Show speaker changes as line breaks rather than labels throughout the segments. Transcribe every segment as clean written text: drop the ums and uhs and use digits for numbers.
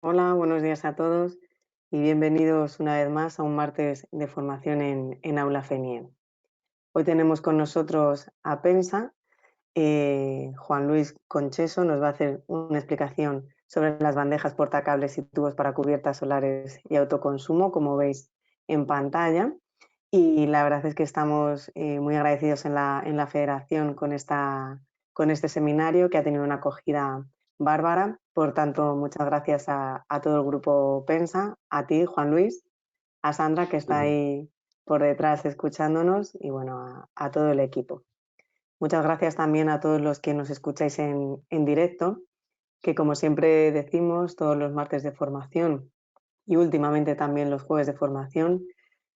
Hola, buenos días a todos y bienvenidos una vez más a un martes de formación en Aula FENIE. Hoy tenemos con nosotros a Pensa. Juan Luis Concheso nos va a hacer una explicación sobre las bandejas portacables y tubos para cubiertas solares y autoconsumo, como veis en pantalla. Y la verdad es que estamos muy agradecidos en la federación con este seminario, que ha tenido una acogida bárbara. Por tanto, muchas gracias a todo el grupo Pensa, a ti, Juan Luis, a Sandra, que está ahí por detrás escuchándonos, y bueno, a todo el equipo. Muchas gracias también a todos los que nos escucháis en directo, que como siempre decimos, todos los martes de formación y últimamente también los jueves de formación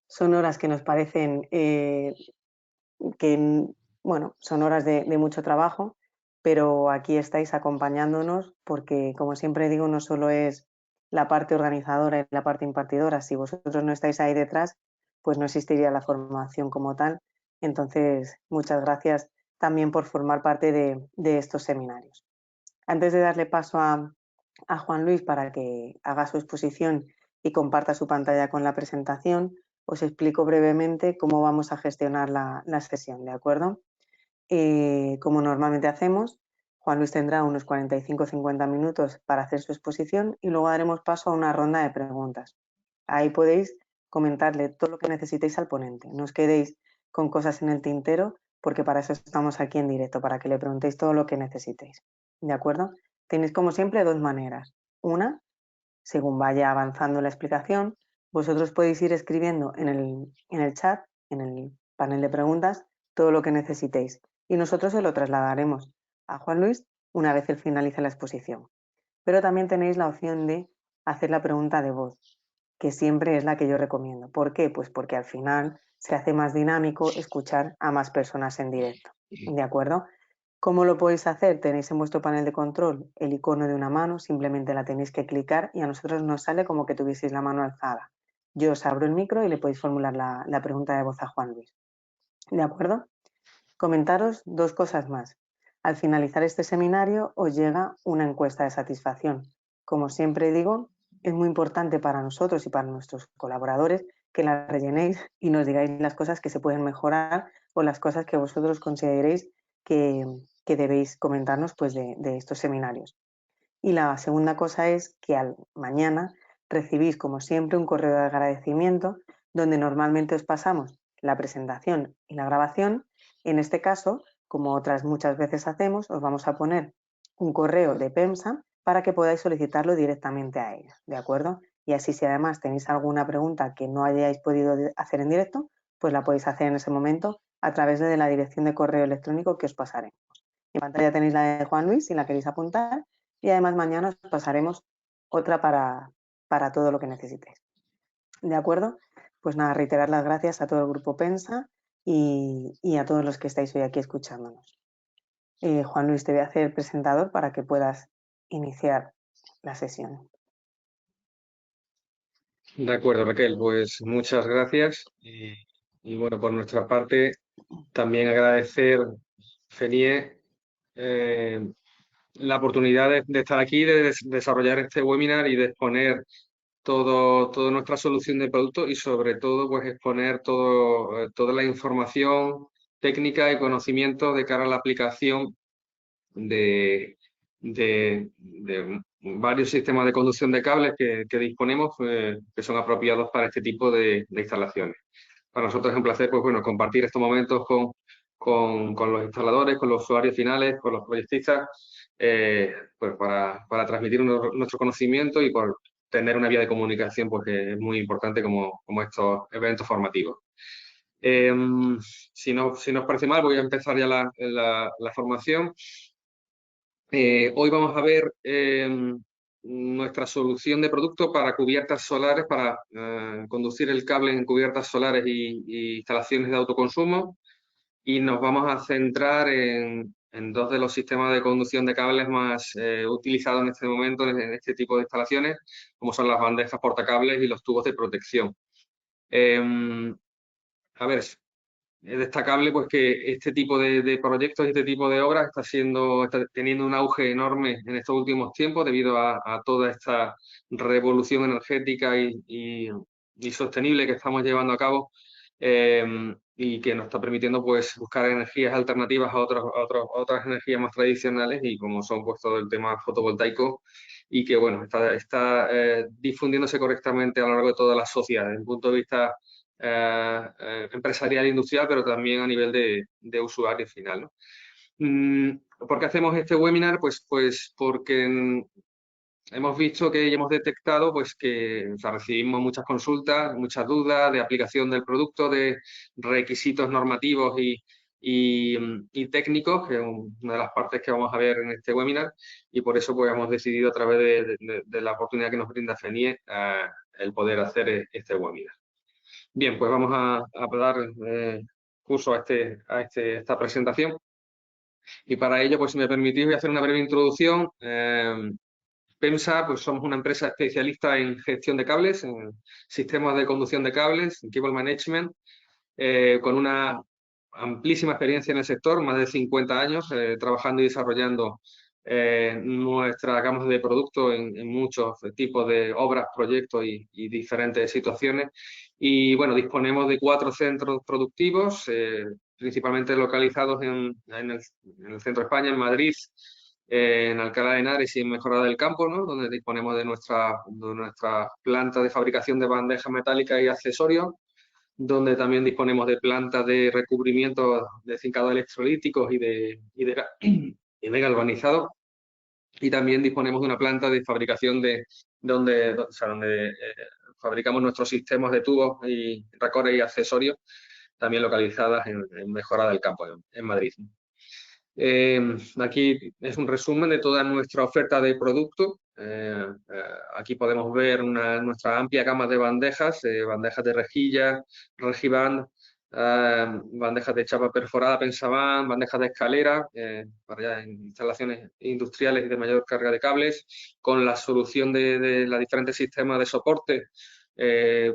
son horas que nos parecen que, bueno, son horas de mucho trabajo, pero aquí estáis acompañándonos porque, como siempre digo, no solo es la parte organizadora y la parte impartidora. Si vosotros no estáis ahí detrás, pues no existiría la formación como tal. Entonces, muchas gracias también por formar parte de estos seminarios. Antes de darle paso a Juan Luis para que haga su exposición y comparta su pantalla con la presentación, os explico brevemente cómo vamos a gestionar la sesión, ¿de acuerdo? Como normalmente hacemos, Juan Luis tendrá unos 45-50 minutos para hacer su exposición y luego daremos paso a una ronda de preguntas. Ahí podéis comentarle todo lo que necesitéis al ponente. No os quedéis con cosas en el tintero, porque para eso estamos aquí en directo, para que le preguntéis todo lo que necesitéis. ¿De acuerdo? Tenéis como siempre dos maneras. Una, según vaya avanzando la explicación, vosotros podéis ir escribiendo en el chat, en el panel de preguntas, todo lo que necesitéis y nosotros se lo trasladaremos a Juan Luis una vez él finalice la exposición. Pero también tenéis la opción de hacer la pregunta de voz, que siempre es la que yo recomiendo. ¿Por qué? Pues porque al final se hace más dinámico escuchar a más personas en directo. ¿De acuerdo? ¿Cómo lo podéis hacer? Tenéis en vuestro panel de control el icono de una mano, simplemente la tenéis que clicar y a nosotros nos sale como que tuvieseis la mano alzada. Yo os abro el micro y le podéis formular la pregunta de voz a Juan Luis. ¿De acuerdo? Comentaros dos cosas más. Al finalizar este seminario os llega una encuesta de satisfacción. Como siempre digo, es muy importante para nosotros y para nuestros colaboradores que la rellenéis y nos digáis las cosas que se pueden mejorar o las cosas que vosotros consideréis que debéis comentarnos pues, de estos seminarios. Y la segunda cosa es que mañana recibís, como siempre, un correo de agradecimiento donde normalmente os pasamos la presentación y la grabación. En este caso, como otras muchas veces hacemos, os vamos a poner un correo de PEMSA para que podáis solicitarlo directamente a ella, ¿de acuerdo? Y así, si además tenéis alguna pregunta que no hayáis podido hacer en directo, pues la podéis hacer en ese momento a través de la dirección de correo electrónico que os pasaremos. En pantalla tenéis la de Juan Luis si la queréis apuntar y además mañana os pasaremos otra para todo lo que necesitéis. ¿De acuerdo? Pues nada, reiterar las gracias a todo el grupo Pensa y a todos los que estáis hoy aquí escuchándonos. Juan Luis, te voy a hacer presentador para que puedas iniciar la sesión.
De acuerdo, Raquel, pues muchas gracias. Y bueno, por nuestra parte, también agradecer, FENIE, la oportunidad de estar aquí, de desarrollar este webinar y de exponer toda nuestra solución de producto y sobre todo pues exponer toda la información técnica y conocimiento de cara a la aplicación de varios sistemas de conducción de cables que disponemos, que son apropiados para este tipo de instalaciones. Para nosotros es un placer, pues bueno, compartir estos momentos con los instaladores, con los usuarios finales, con los proyectistas, pues para transmitir nuestro conocimiento y por tener una vía de comunicación, pues que es muy importante como estos eventos formativos. Si no os parece mal, voy a empezar ya la formación. Hoy vamos a ver nuestra solución de producto para cubiertas solares, para conducir el cable en cubiertas solares y instalaciones de autoconsumo, y nos vamos a centrar en dos de los sistemas de conducción de cables más utilizados en este momento en este tipo de instalaciones, como son las bandejas portacables y los tubos de protección. A ver, es destacable pues que este tipo de proyectos y este tipo de obras está teniendo un auge enorme en estos últimos tiempos debido a toda esta revolución energética y sostenible que estamos llevando a cabo, y que nos está permitiendo pues buscar energías alternativas a otras energías más tradicionales, y como son pues todo el tema fotovoltaico, y que bueno, está difundiéndose correctamente a lo largo de toda la sociedad desde un punto de vista empresarial e industrial, pero también a nivel de usuario final, ¿no? ¿Por qué hacemos este webinar? Pues porque hemos visto y hemos detectado pues que, o sea, recibimos muchas consultas, muchas dudas de aplicación del producto, de requisitos normativos y técnicos, que es una de las partes que vamos a ver en este webinar, y por eso pues hemos decidido, a través de la oportunidad que nos brinda FENIE, el poder hacer este webinar. Bien, pues vamos a dar curso a esta presentación, y para ello, pues si me permitís, voy a hacer una breve introducción. PEMSA, pues somos una empresa especialista en gestión de cables, en sistemas de conducción de cables, en cable management, con una amplísima experiencia en el sector, más de 50 años trabajando y desarrollando nuestras gamas de productos en muchos tipos de obras, proyectos y diferentes situaciones. Y bueno, disponemos de 4 centros productivos, principalmente localizados en el centro de España, en Madrid, en Alcalá de Henares y en Mejorada del Campo, ¿no? Donde disponemos de nuestra planta de fabricación de bandejas metálicas y accesorios, donde también disponemos de plantas de recubrimiento de zincados electrolíticos y de galvanizado. Y también disponemos de una planta de fabricación donde fabricamos nuestros sistemas de tubos y racores y accesorios, también localizadas en Mejorada del Campo, en Madrid. Aquí es un resumen de toda nuestra oferta de producto. Aquí podemos ver nuestra amplia gama de bandejas, bandejas de rejilla, Regiband, bandejas de chapa perforada, Pensaband, bandejas de escalera, para instalaciones industriales y de mayor carga de cables, con la solución de los diferentes sistemas de soporte,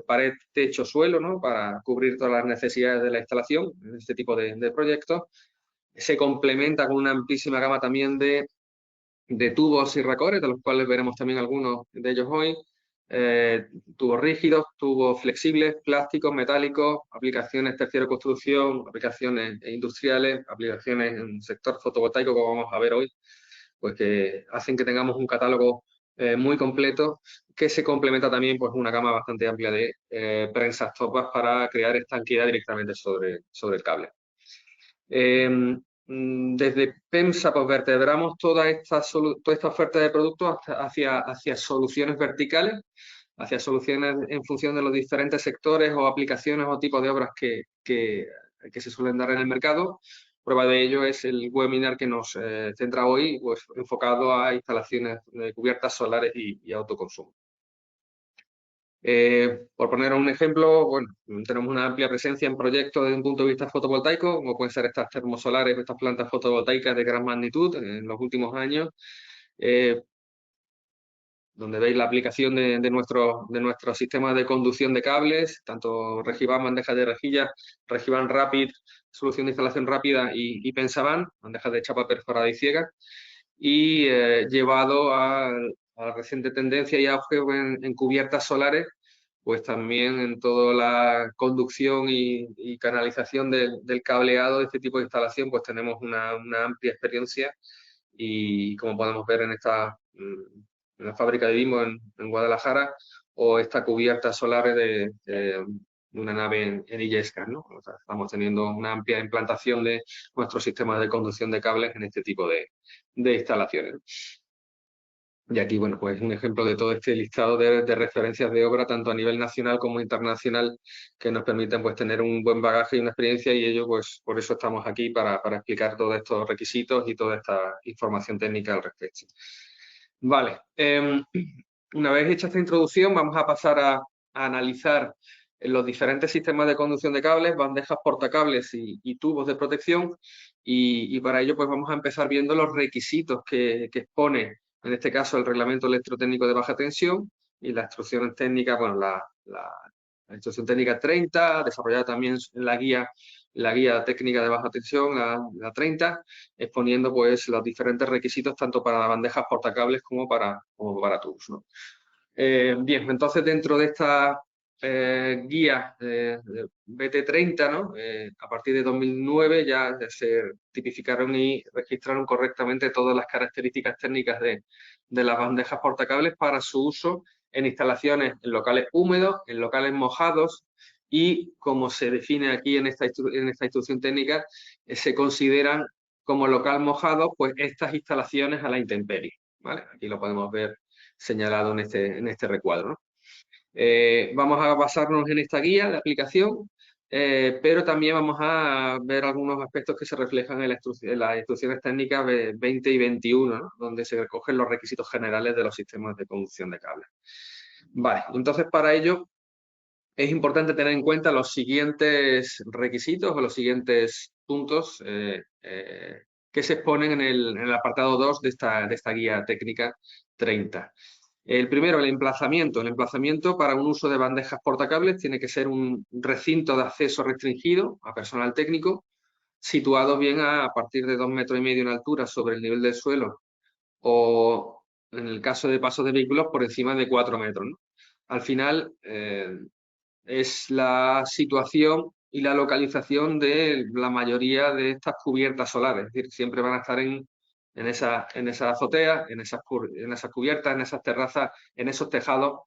pared, techo, suelo, ¿no? Para cubrir todas las necesidades de la instalación en este tipo de proyectos. Se complementa con una amplísima gama también de tubos y racores, de los cuales veremos también algunos de ellos hoy. Tubos rígidos, tubos flexibles, plásticos, metálicos, aplicaciones terciario construcción, aplicaciones industriales, aplicaciones en el sector fotovoltaico, como vamos a ver hoy, pues que hacen que tengamos un catálogo muy completo, que se complementa también pues una gama bastante amplia de prensas topas para crear estanqueidad directamente sobre el cable. Desde PEMSA pues vertebramos toda esta oferta de productos hacia soluciones verticales, hacia soluciones en función de los diferentes sectores o aplicaciones o tipos de obras que se suelen dar en el mercado. Prueba de ello es el webinar que nos centra hoy, pues enfocado a instalaciones de cubiertas solares y autoconsumo. Por poner un ejemplo, bueno, tenemos una amplia presencia en proyectos desde un punto de vista fotovoltaico, como pueden ser estas termosolares, estas plantas fotovoltaicas de gran magnitud en los últimos años, donde veis la aplicación de nuestro sistema de conducción de cables, tanto Regiband, bandejas de rejilla, Regiband Rapid, solución de instalación rápida, y Pensaband, bandejas de chapa perforada y ciega, y llevado a la reciente tendencia y auge en cubiertas solares, pues también en toda la conducción y canalización del cableado de este tipo de instalación, pues tenemos una amplia experiencia, y como podemos ver en la fábrica de Bimbo en Guadalajara, o esta cubierta solar de una nave en Illescas, ¿no? O sea, estamos teniendo una amplia implantación de nuestros sistemas de conducción de cables en este tipo de instalaciones. Y aquí, bueno, pues un ejemplo de todo este listado de referencias de obra, tanto a nivel nacional como internacional, que nos permiten pues tener un buen bagaje y una experiencia, y ello, pues por eso estamos aquí, para explicar todos estos requisitos y toda esta información técnica al respecto. Vale, una vez hecha esta introducción, vamos a pasar a analizar los diferentes sistemas de conducción de cables, bandejas portacables y tubos de protección, y para ello pues vamos a empezar viendo los requisitos que expone, en este caso, el Reglamento Electrotécnico de Baja Tensión y las instrucciones técnicas, bueno, la instrucción técnica 30, desarrollada también en la guía la guía técnica de baja tensión, la 30, exponiendo pues los diferentes requisitos tanto para bandejas portacables como para tubos, ¿no? Bien, entonces dentro de esta guía BT30, ¿no? A partir de 2009 ya se tipificaron y registraron correctamente todas las características técnicas de las bandejas portacables para su uso en instalaciones en locales húmedos, en locales mojados y, como se define aquí en esta instrucción técnica, se consideran como local mojado pues estas instalaciones a la intemperie, ¿vale? Aquí lo podemos ver señalado en este recuadro, ¿no? Vamos a basarnos en esta guía de aplicación, pero también vamos a ver algunos aspectos que se reflejan en las instrucciones técnicas 20 y 21, ¿no? Donde se recogen los requisitos generales de los sistemas de conducción de cables. Vale, entonces para ello es importante tener en cuenta los siguientes requisitos o los siguientes puntos que se exponen en el apartado 2 de esta guía técnica 30. El primero, el emplazamiento. El emplazamiento para un uso de bandejas portacables tiene que ser un recinto de acceso restringido a personal técnico, situado bien a partir de 2,5 metros en altura sobre el nivel del suelo o, en el caso de pasos de vehículos, por encima de 4 metros, ¿no? Al final, es la situación y la localización de la mayoría de estas cubiertas solares. Es decir, siempre van a estar en esa azotea, en esas cubiertas, en esas terrazas, en esos tejados,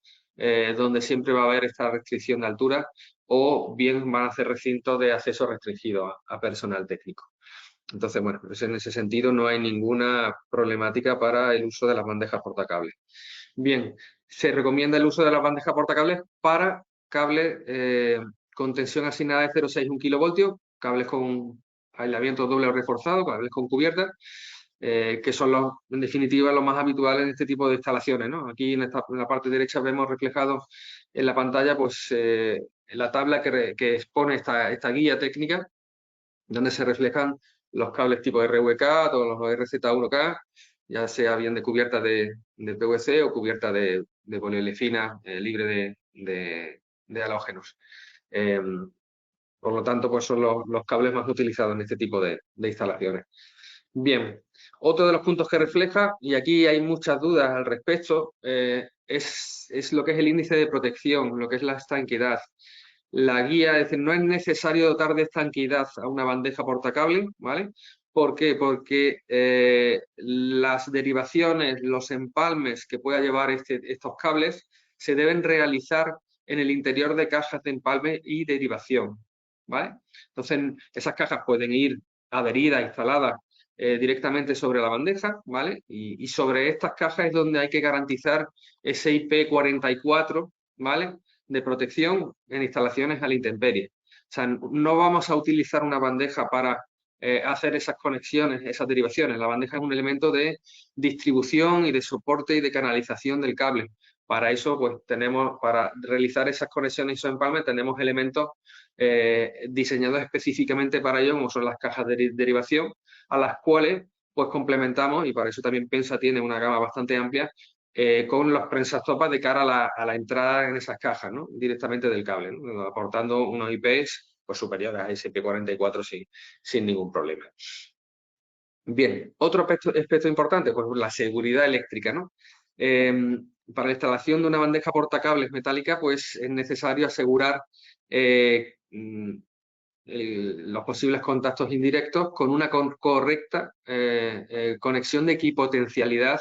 donde siempre va a haber esta restricción de altura, o bien van a hacer recintos de acceso restringido a personal técnico. Entonces, bueno, pues en ese sentido no hay ninguna problemática para el uso de las bandejas portacables. Bien, se recomienda el uso de las bandejas portacables para cables con tensión asignada de 0,6 a 1 kilovoltios, cables con aislamiento doble o reforzado, cables con cubierta, que son en definitiva los más habituales en este tipo de instalaciones, ¿no? Aquí en la parte derecha vemos reflejado en la pantalla pues la tabla que expone esta guía técnica, donde se reflejan los cables tipo RVK, todos los RZ1K, ya sea bien de cubierta de PVC o cubierta de poliolefina libre de halógenos. Por lo tanto, pues son los cables más utilizados en este tipo de instalaciones. Bien, otro de los puntos que refleja, y aquí hay muchas dudas al respecto, es lo que es el índice de protección, lo que es la estanquidad. La guía, es decir, no es necesario dotar de estanquidad a una bandeja portacable, ¿vale? ¿Por qué? Porque las derivaciones, los empalmes que pueda llevar estos cables se deben realizar en el interior de cajas de empalme y derivación, ¿vale? Entonces, esas cajas pueden ir adheridas, instaladas directamente sobre la bandeja, ¿vale? Y sobre estas cajas es donde hay que garantizar ese IP44, ¿vale? De protección en instalaciones a la intemperie. O sea, no vamos a utilizar una bandeja para hacer esas conexiones, esas derivaciones. La bandeja es un elemento de distribución y de soporte y de canalización del cable. Para eso, pues para realizar esas conexiones y esos empalmes, tenemos elementos diseñados específicamente para ello, como son las cajas de derivación, a las cuales pues complementamos, y para eso también Pensa tiene una gama bastante amplia, con los prensastopas de cara a la entrada en esas cajas, ¿no? Directamente del cable, ¿no? Aportando unos IPs pues, superiores a ese IP44 sin ningún problema. Bien, otro aspecto importante, pues la seguridad eléctrica, ¿no? Para la instalación de una bandeja portacables metálica, pues es necesario asegurar los posibles contactos indirectos con una correcta conexión de equipotencialidad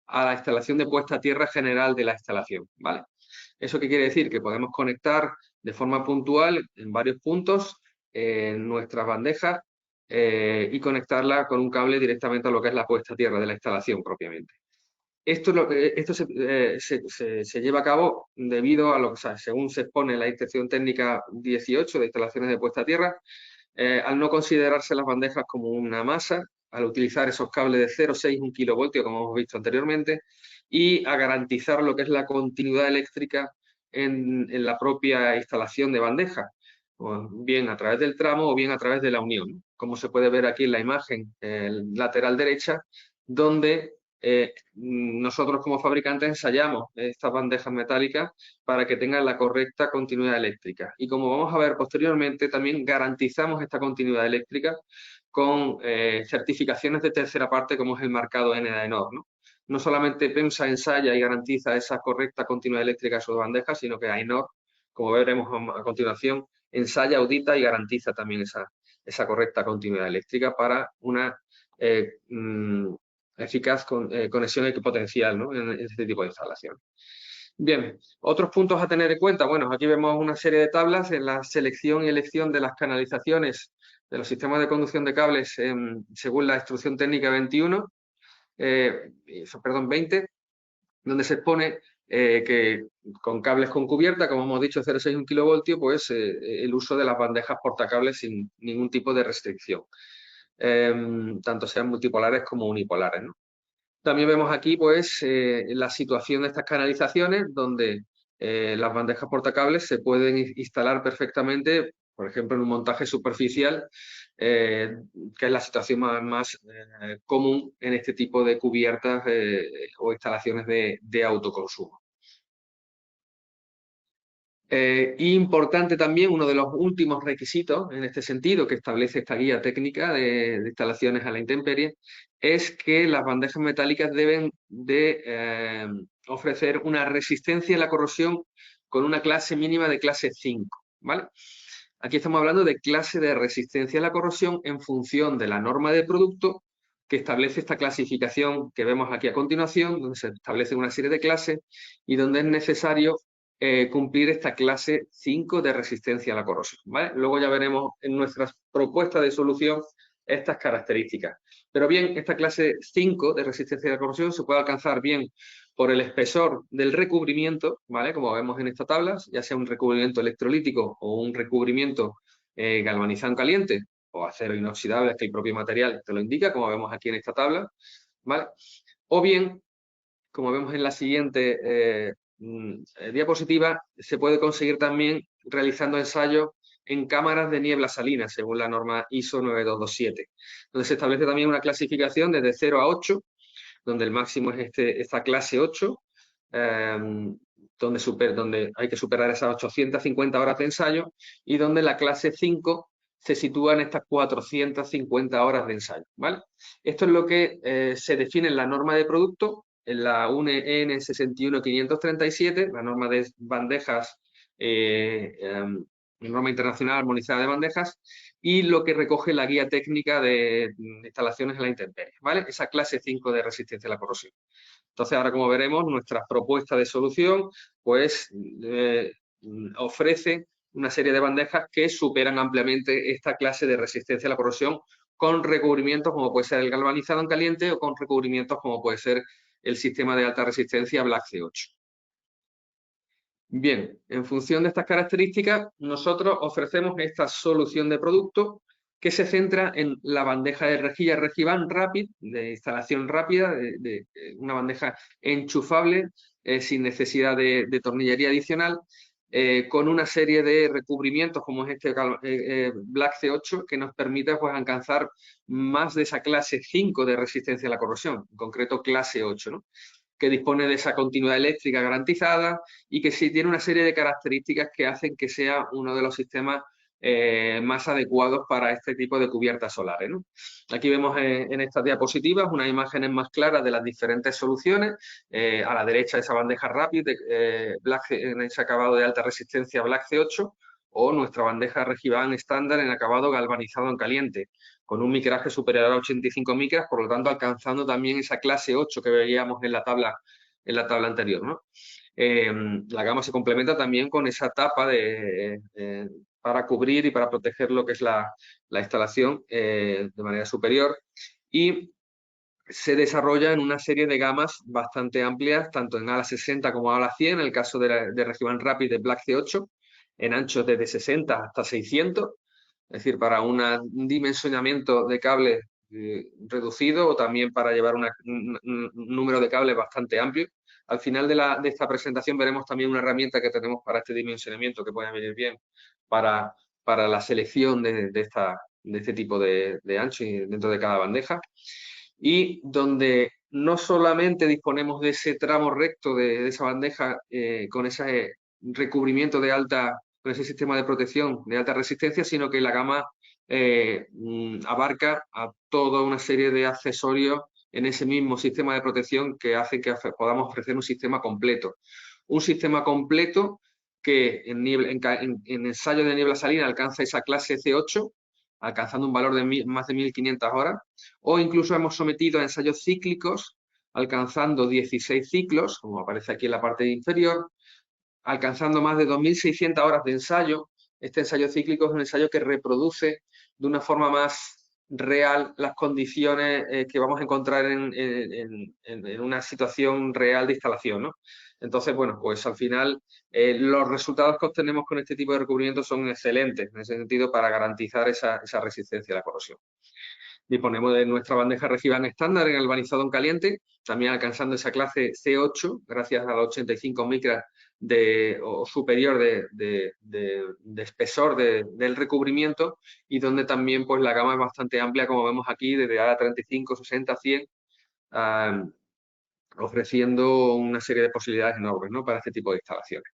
a la instalación de puesta a tierra general de la instalación, ¿vale? ¿Eso qué quiere decir? Que podemos conectar de forma puntual en varios puntos nuestras bandejas y conectarla con un cable directamente a lo que es la puesta a tierra de la instalación propiamente. Esto se lleva a cabo debido a lo que, según se expone en la instrucción técnica 18 de instalaciones de puesta a tierra, al no considerarse las bandejas como una masa, al utilizar esos cables de 0,6 1 kilovoltio, como hemos visto anteriormente, y a garantizar lo que es la continuidad eléctrica en la propia instalación de bandeja, o bien a través del tramo o bien a través de la unión, como se puede ver aquí en la imagen lateral derecha, donde nosotros como fabricantes ensayamos estas bandejas metálicas para que tengan la correcta continuidad eléctrica. Y como vamos a ver posteriormente, también garantizamos esta continuidad eléctrica con certificaciones de tercera parte, como es el marcado N de AENOR, ¿no? No solamente PEMSA ensaya y garantiza esa correcta continuidad eléctrica de sus bandejas, sino que AENOR, como veremos a continuación, ensaya, audita y garantiza también esa correcta continuidad eléctrica para una eficaz conexión equipotencial, ¿no?, en este tipo de instalación. Bien, otros puntos a tener en cuenta. Bueno, aquí vemos una serie de tablas en la selección y elección de las canalizaciones de los sistemas de conducción de cables según la instrucción técnica 21, perdón, 20, donde se expone que con cables con cubierta, como hemos dicho, 0,61 kilovoltios, pues el uso de las bandejas portacables sin ningún tipo de restricción, tanto sean multipolares como unipolares, ¿no? También vemos aquí, pues, la situación de estas canalizaciones, donde las bandejas portacables se pueden instalar perfectamente, por ejemplo, en un montaje superficial, que es la situación más común en este tipo de cubiertas o instalaciones de autoconsumo. Importante también, uno de los últimos requisitos en este sentido que establece esta guía técnica de instalaciones a la intemperie, es que las bandejas metálicas deben de ofrecer una resistencia a la corrosión con una clase mínima de clase 5, ¿vale? Aquí estamos hablando de clase de resistencia a la corrosión en función de la norma de producto que establece esta clasificación que vemos aquí a continuación, donde se establecen una serie de clases y donde es necesario cumplir esta clase 5 de resistencia a la corrosión, ¿vale? Luego ya veremos en nuestras propuestas de solución estas características. Pero bien, esta clase 5 de resistencia a la corrosión se puede alcanzar bien por el espesor del recubrimiento, ¿vale?, como vemos en esta tabla, ya sea un recubrimiento electrolítico o un recubrimiento galvanizado en caliente o acero inoxidable, que el propio material te lo indica, como vemos aquí en esta tabla, ¿vale? O bien, como vemos en la siguiente diapositiva, se puede conseguir también realizando ensayos en cámaras de niebla salina, según la norma ISO 9227, donde se establece también una clasificación desde 0 a 8, donde el máximo es esta clase 8, donde hay que superar esas 850 horas de ensayo, y donde la clase 5 se sitúa en estas 450 horas de ensayo, ¿vale? Esto es lo que se define en la norma de producto, en la UNE EN 61537, la norma de bandejas, norma internacional armonizada de bandejas, y lo que recoge la guía técnica de instalaciones en la intemperie, ¿vale? Esa clase 5 de resistencia a la corrosión. Entonces, ahora, como veremos, nuestra propuesta de solución, pues, ofrece una serie de bandejas que superan ampliamente esta clase de resistencia a la corrosión con recubrimientos como puede ser el galvanizado en caliente o con recubrimientos como puede ser el sistema de alta resistencia Black C8. Bien, en función de estas características, nosotros ofrecemos esta solución de producto que se centra en la bandeja de rejilla Regiban Rapid, de instalación rápida, de una bandeja enchufable sin necesidad de tornillería adicional, con una serie de recubrimientos como es este Black C8, que nos permite, pues, alcanzar más de esa clase 5 de resistencia a la corrosión, en concreto clase 8, ¿no?, que dispone de esa continuidad eléctrica garantizada y que sí tiene una serie de características que hacen que sea uno de los sistemas más adecuados para este tipo de cubiertas solares, ¿no? Aquí vemos en estas diapositivas unas imágenes más claras de las diferentes soluciones. A la derecha esa bandeja Rapid en ese acabado de alta resistencia Black C8, o nuestra bandeja Regiban estándar en acabado galvanizado en caliente, con un micraje superior a 85 micras, por lo tanto alcanzando también esa clase 8 que veíamos en la tabla anterior, ¿no? La gama se complementa también con esa tapa para cubrir y para proteger lo que es la instalación de manera superior, y se desarrolla en una serie de gamas bastante amplias, tanto en ala 60 como ala 100, en el caso de Regiban Rapid de Black C8, en anchos desde 60 hasta 600, es decir, para un dimensionamiento de cable reducido, o también para llevar un número de cables bastante amplio. Al final de esta presentación veremos también una herramienta que tenemos para este dimensionamiento que puede venir bien para la selección de este tipo de ancho dentro de cada bandeja, y donde no solamente disponemos de ese tramo recto de esa bandeja con ese recubrimiento con ese sistema de protección de alta resistencia, sino que la gama abarca a toda una serie de accesorios en ese mismo sistema de protección que hace que podamos ofrecer un sistema completo. Un sistema completo que en ensayos de niebla salina alcanza esa clase C8, alcanzando un valor de más de 1500 horas, o incluso hemos sometido a ensayos cíclicos, alcanzando 16 ciclos, como aparece aquí en la parte inferior, alcanzando más de 2600 horas de ensayo. Este ensayo cíclico es un ensayo que reproduce de una forma más real las condiciones que vamos a encontrar en una situación real de instalación, ¿no? Entonces, bueno, pues al final los resultados que obtenemos con este tipo de recubrimiento son excelentes en ese sentido para garantizar esa resistencia a la corrosión. Disponemos de nuestra bandeja Regiban estándar en galvanizado en caliente, también alcanzando esa clase C8 gracias a los 85 micras o superior de espesor del recubrimiento, y donde también pues la gama es bastante amplia, como vemos aquí, desde A35, 60, 100, ofreciendo una serie de posibilidades enormes, ¿no?, para este tipo de instalaciones.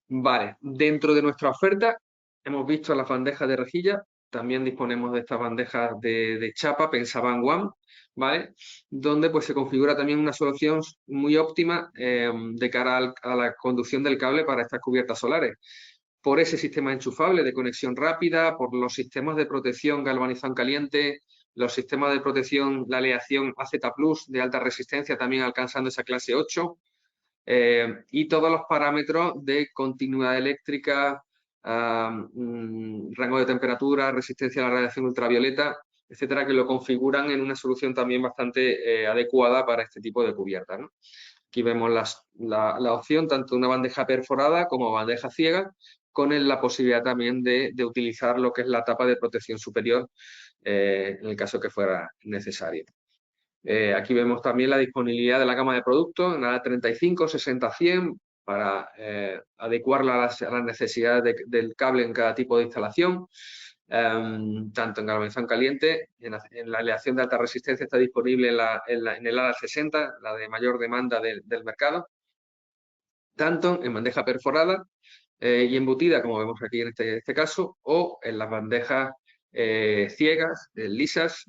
Vale, dentro de nuestra oferta hemos visto las bandejas de rejilla, también disponemos de estas bandejas de chapa Pensaban One, ¿vale?, donde pues se configura también una solución muy óptima de cara a la conducción del cable para estas cubiertas solares, por ese sistema enchufable de conexión rápida, por los sistemas de protección galvanizado en caliente, los sistemas de protección, la aleación AZ Plus de alta resistencia, también alcanzando esa clase 8, y todos los parámetros de continuidad eléctrica, rango de temperatura, resistencia a la radiación ultravioleta, etcétera, que lo configuran en una solución también bastante adecuada para este tipo de cubiertas, ¿no? Aquí vemos la opción tanto de una bandeja perforada como bandeja ciega, con la posibilidad también de utilizar lo que es la tapa de protección superior en el caso que fuera necesario. Aquí vemos también la disponibilidad de la gama de productos en la 35, 60, 100 para adecuarla a las necesidades del cable en cada tipo de instalación. Tanto en galvanizado caliente, en la aleación de alta resistencia está disponible en el ALA 60, la de mayor demanda del mercado, tanto en bandeja perforada y embutida, como vemos aquí en este caso, o en las bandejas ciegas, lisas,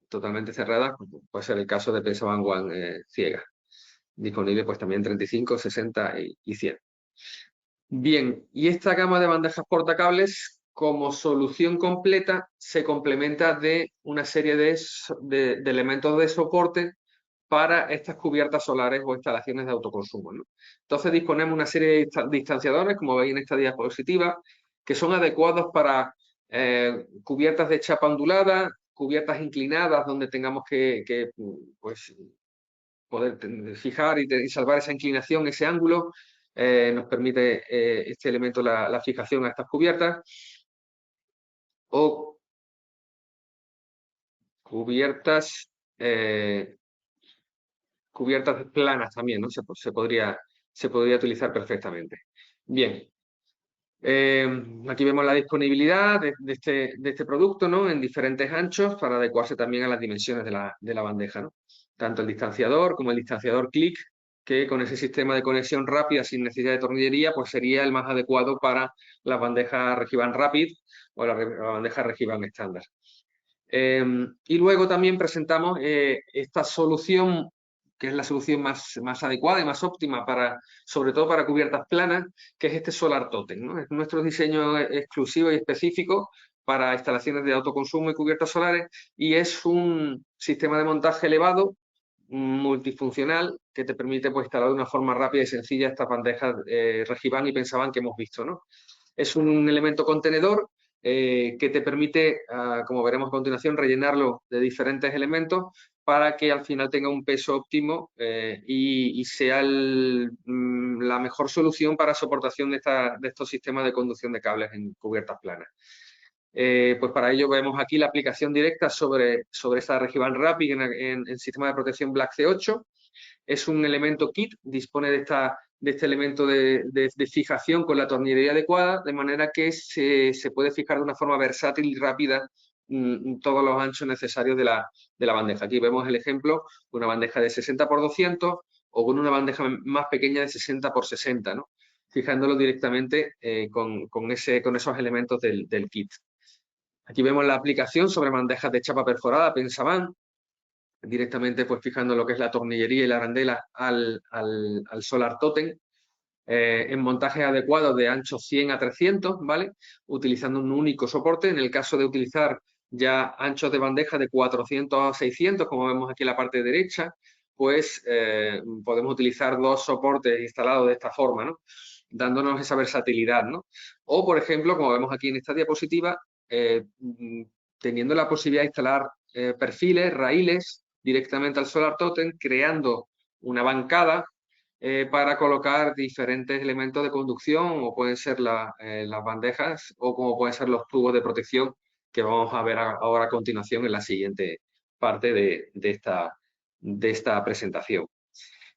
totalmente cerradas, como puede ser el caso de Pensaban One ciega, disponible pues también 35, 60 y 100. Bien, y esta gama de bandejas portacables, como solución completa, se complementa de una serie de elementos de soporte para estas cubiertas solares o instalaciones de autoconsumo, ¿no? Entonces disponemos una serie de distanciadores, como veis en esta diapositiva, que son adecuados para cubiertas de chapa ondulada, cubiertas inclinadas donde tengamos que pues, poder fijar y salvar esa inclinación, ese ángulo. Nos permite este elemento la fijación a estas cubiertas, o cubiertas planas también, ¿no? Se podría utilizar perfectamente. Bien, aquí vemos la disponibilidad de este producto, ¿no?, en diferentes anchos para adecuarse también a las dimensiones de la bandeja, ¿no? Tanto el distanciador como el distanciador click, que con ese sistema de conexión rápida sin necesidad de tornillería, pues sería el más adecuado para las bandejas Regiban Rapid o la bandeja Regiban estándar. Y luego también presentamos esta solución, que es la solución más adecuada y más óptima sobre todo para cubiertas planas, que es este Solar Totem, ¿no? Es nuestro diseño exclusivo y específico para instalaciones de autoconsumo y cubiertas solares, y es un sistema de montaje elevado, multifuncional, que te permite pues, instalar de una forma rápida y sencilla estas bandejas Regiban y Pensaban que hemos visto, ¿no? Es un elemento contenedor que te permite, como veremos a continuación, rellenarlo de diferentes elementos para que al final tenga un peso óptimo y sea la mejor solución para soportación de estos sistemas de conducción de cables en cubiertas planas. Pues para ello vemos aquí la aplicación directa sobre esta Regiban Rapid en el sistema de protección Black C8. Es un elemento kit, dispone de este elemento de fijación con la tornillería adecuada, de manera que se puede fijar de una forma versátil y rápida todos los anchos necesarios de la bandeja. Aquí vemos el ejemplo de una bandeja de 60 por 200 o con una bandeja más pequeña de 60 por 60, ¿no? Fijándolo directamente con esos elementos del kit. Aquí vemos la aplicación sobre bandejas de chapa perforada Pensaban, directamente pues fijando lo que es la tornillería y la arandela al Solar Totem, en montajes adecuados de ancho 100 a 300, ¿vale? Utilizando un único soporte. En el caso de utilizar ya anchos de bandeja de 400 a 600, como vemos aquí en la parte derecha, pues podemos utilizar dos soportes instalados de esta forma, ¿no? Dándonos esa versatilidad, ¿no? O, por ejemplo, como vemos aquí en esta diapositiva, teniendo la posibilidad de instalar perfiles, raíles, directamente al Solar Totem, creando una bancada para colocar diferentes elementos de conducción, o pueden ser las bandejas, o como pueden ser los tubos de protección, que vamos a ver ahora a continuación en la siguiente parte de esta presentación.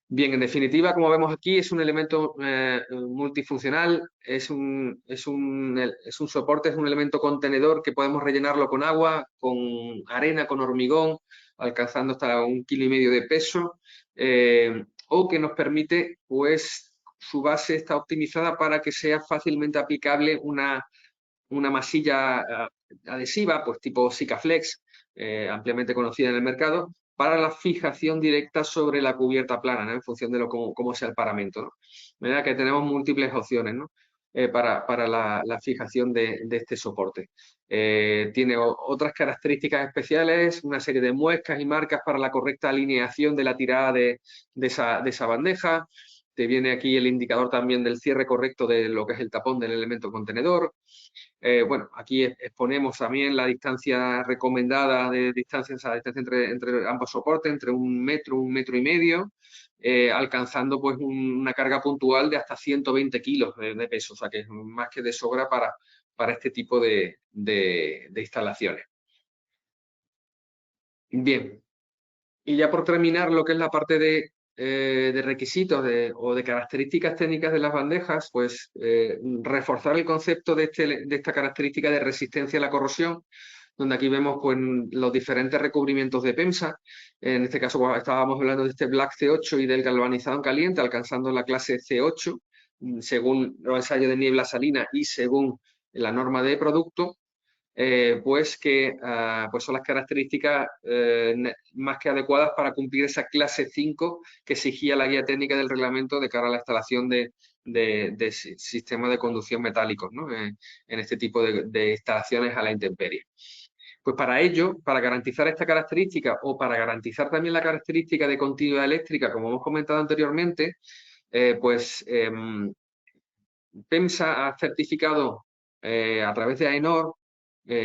Bien, en definitiva, como vemos aquí, es un elemento multifuncional, es un soporte, es un elemento contenedor que podemos rellenarlo con agua, con arena, con hormigón, alcanzando hasta 1,5 kg de peso, o que nos permite, pues, su base está optimizada para que sea fácilmente aplicable una masilla adhesiva, pues tipo Sikaflex, ampliamente conocida en el mercado, para la fijación directa sobre la cubierta plana, ¿no? En función de cómo sea el paramento, ¿no? De manera que tenemos múltiples opciones, ¿no? Para la fijación de este soporte. Tiene otras características especiales, una serie de muescas y marcas para la correcta alineación de la tirada de esa bandeja. Te viene aquí el indicador también del cierre correcto de lo que es el tapón del elemento contenedor. Bueno, aquí exponemos también la distancia recomendada de distancia, esa distancia entre ambos soportes, entre 1 metro y medio, alcanzando pues una carga puntual de hasta 120 kilos de peso, o sea que es más que de sobra para este tipo de instalaciones. Bien, y ya por terminar lo que es la parte de requisitos o de características técnicas de las bandejas, pues reforzar el concepto de esta característica de resistencia a la corrosión, donde aquí vemos pues, los diferentes recubrimientos de PEMSA. En este caso pues, estábamos hablando de este Black C8 y del galvanizado en caliente, alcanzando la clase C8, según los ensayos de niebla salina y según la norma de producto. Pues que pues son las características más que adecuadas para cumplir esa clase 5 que exigía la guía técnica del reglamento de cara a la instalación de sistemas de conducción metálicos, ¿no? En este tipo de instalaciones a la intemperie. Pues para ello, para garantizar esta característica o para garantizar también la característica de continuidad eléctrica, como hemos comentado anteriormente, pues PEMSA ha certificado a través de AENOR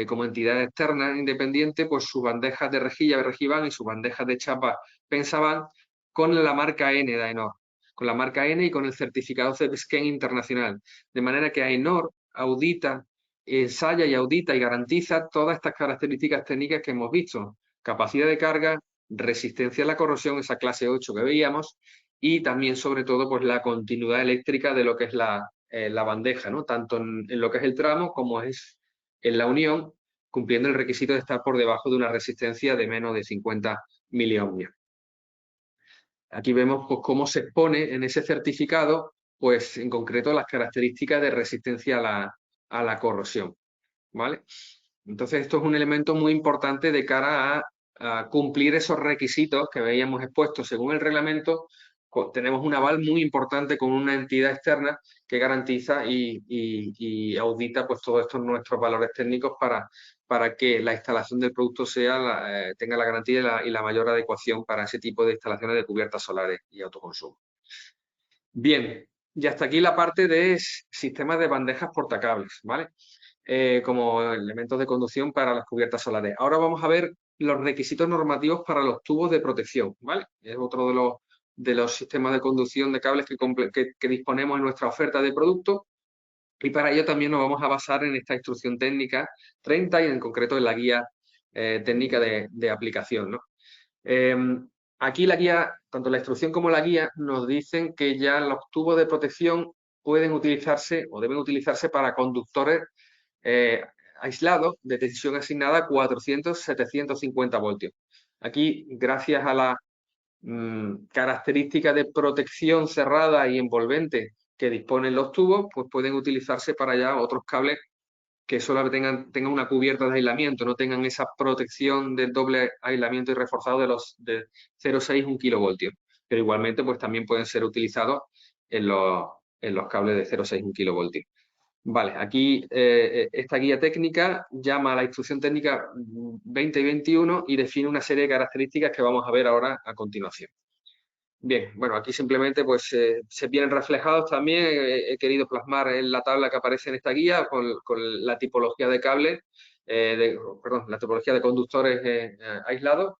como entidad externa independiente, pues sus bandejas de rejilla Regiban y sus bandejas de chapa Pensaban con la marca N de AENOR, con la marca N y con el certificado CEPSCAN internacional. De manera que AENOR audita, ensaya y audita y garantiza todas estas características técnicas que hemos visto. Capacidad de carga, resistencia a la corrosión, esa clase 8 que veíamos, y también, sobre todo, pues la continuidad eléctrica de lo que es la bandeja, ¿no? Tanto en lo que es el tramo como es en la unión, cumpliendo el requisito de estar por debajo de una resistencia de menos de 50 miliohmios. Aquí vemos pues, cómo se expone en ese certificado, pues en concreto las características de resistencia a la corrosión, ¿vale? Entonces esto es un elemento muy importante de cara a cumplir esos requisitos que veíamos expuestos según el reglamento. Tenemos un aval muy importante con una entidad externa que garantiza y audita pues todos estos nuestros valores técnicos para que la instalación del producto tenga la garantía y la mayor adecuación para ese tipo de instalaciones de cubiertas solares y autoconsumo. Bien, y hasta aquí la parte de sistemas de bandejas portacables, ¿vale? Como elementos de conducción para las cubiertas solares. Ahora vamos a ver los requisitos normativos para los tubos de protección, ¿vale? Es otro de los sistemas de conducción de cables que disponemos en nuestra oferta de producto, y para ello también nos vamos a basar en esta instrucción técnica 30 y en concreto en la guía técnica de aplicación, ¿no? Aquí la guía, tanto la instrucción como la guía, nos dicen que ya los tubos de protección pueden utilizarse o deben utilizarse para conductores aislados de tensión asignada 400-750 voltios. Aquí, gracias a la características de protección cerrada y envolvente que disponen los tubos, pues pueden utilizarse para ya otros cables que solo tengan una cubierta de aislamiento, no tengan esa protección del doble aislamiento y reforzado de 0,6 1 kilovoltios. Pero igualmente, pues también pueden ser utilizados en los cables de 0,6 1 kilovoltios. Vale, aquí esta guía técnica llama a la instrucción técnica 2021 y define una serie de características que vamos a ver ahora a continuación. Bien, bueno, aquí simplemente pues se vienen reflejados también, he querido plasmar en la tabla que aparece en esta guía con la tipología de cables, perdón, la tipología de conductores aislados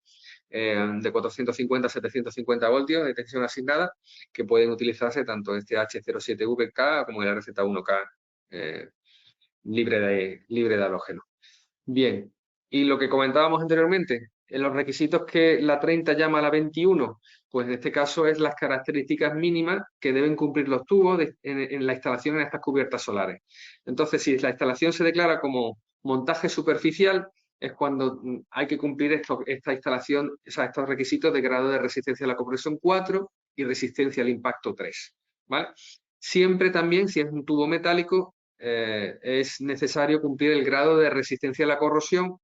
de 450 a 750 voltios de tensión asignada que pueden utilizarse tanto este H07VK como el RZ1K libre de halógeno. Bien, y lo que comentábamos anteriormente, en los requisitos que la 30 llama a la 21, pues en este caso es las características mínimas que deben cumplir los tubos en la instalación en estas cubiertas solares. Entonces, si la instalación se declara como montaje superficial, es cuando hay que cumplir esta instalación, o sea, estos requisitos de grado de resistencia a la compresión 4 y resistencia al impacto 3. ¿Vale? Siempre también, si es un tubo metálico, es necesario cumplir el grado de resistencia a la corrosión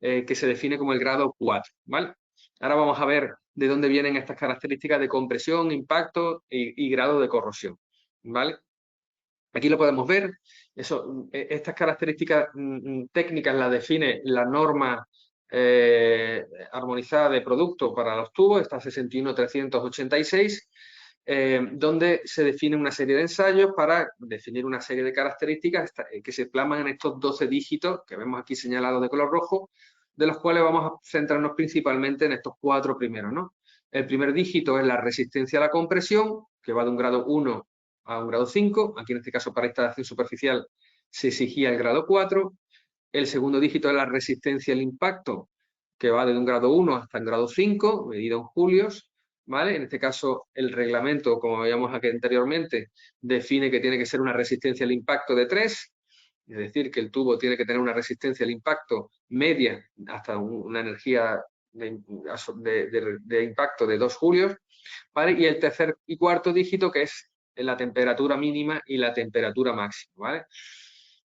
que se define como el grado 4, ¿vale? Ahora vamos a ver de dónde vienen estas características de compresión, impacto y grado de corrosión, ¿vale? Aquí lo podemos ver. Estas características técnicas las define la norma armonizada de producto para los tubos, esta 61386, donde se define una serie de ensayos para definir una serie de características que se plasman en estos 12 dígitos que vemos aquí señalados de color rojo, de los cuales vamos a centrarnos principalmente en estos 4 primeros, ¿no? El primer dígito es la resistencia a la compresión, que va de un grado 1 a un grado 5. Aquí en este caso para instalación superficial se exigía el grado 4. El segundo dígito es la resistencia al impacto, que va de un grado 1 hasta el grado 5, medido en julios. ¿Vale? En este caso, el reglamento, como veíamos aquí anteriormente, define que tiene que ser una resistencia al impacto de 3, es decir, que el tubo tiene que tener una resistencia al impacto media hasta una energía de impacto de 2 julios. ¿Vale? Y el tercer y cuarto dígito, que es la temperatura mínima y la temperatura máxima. ¿Vale?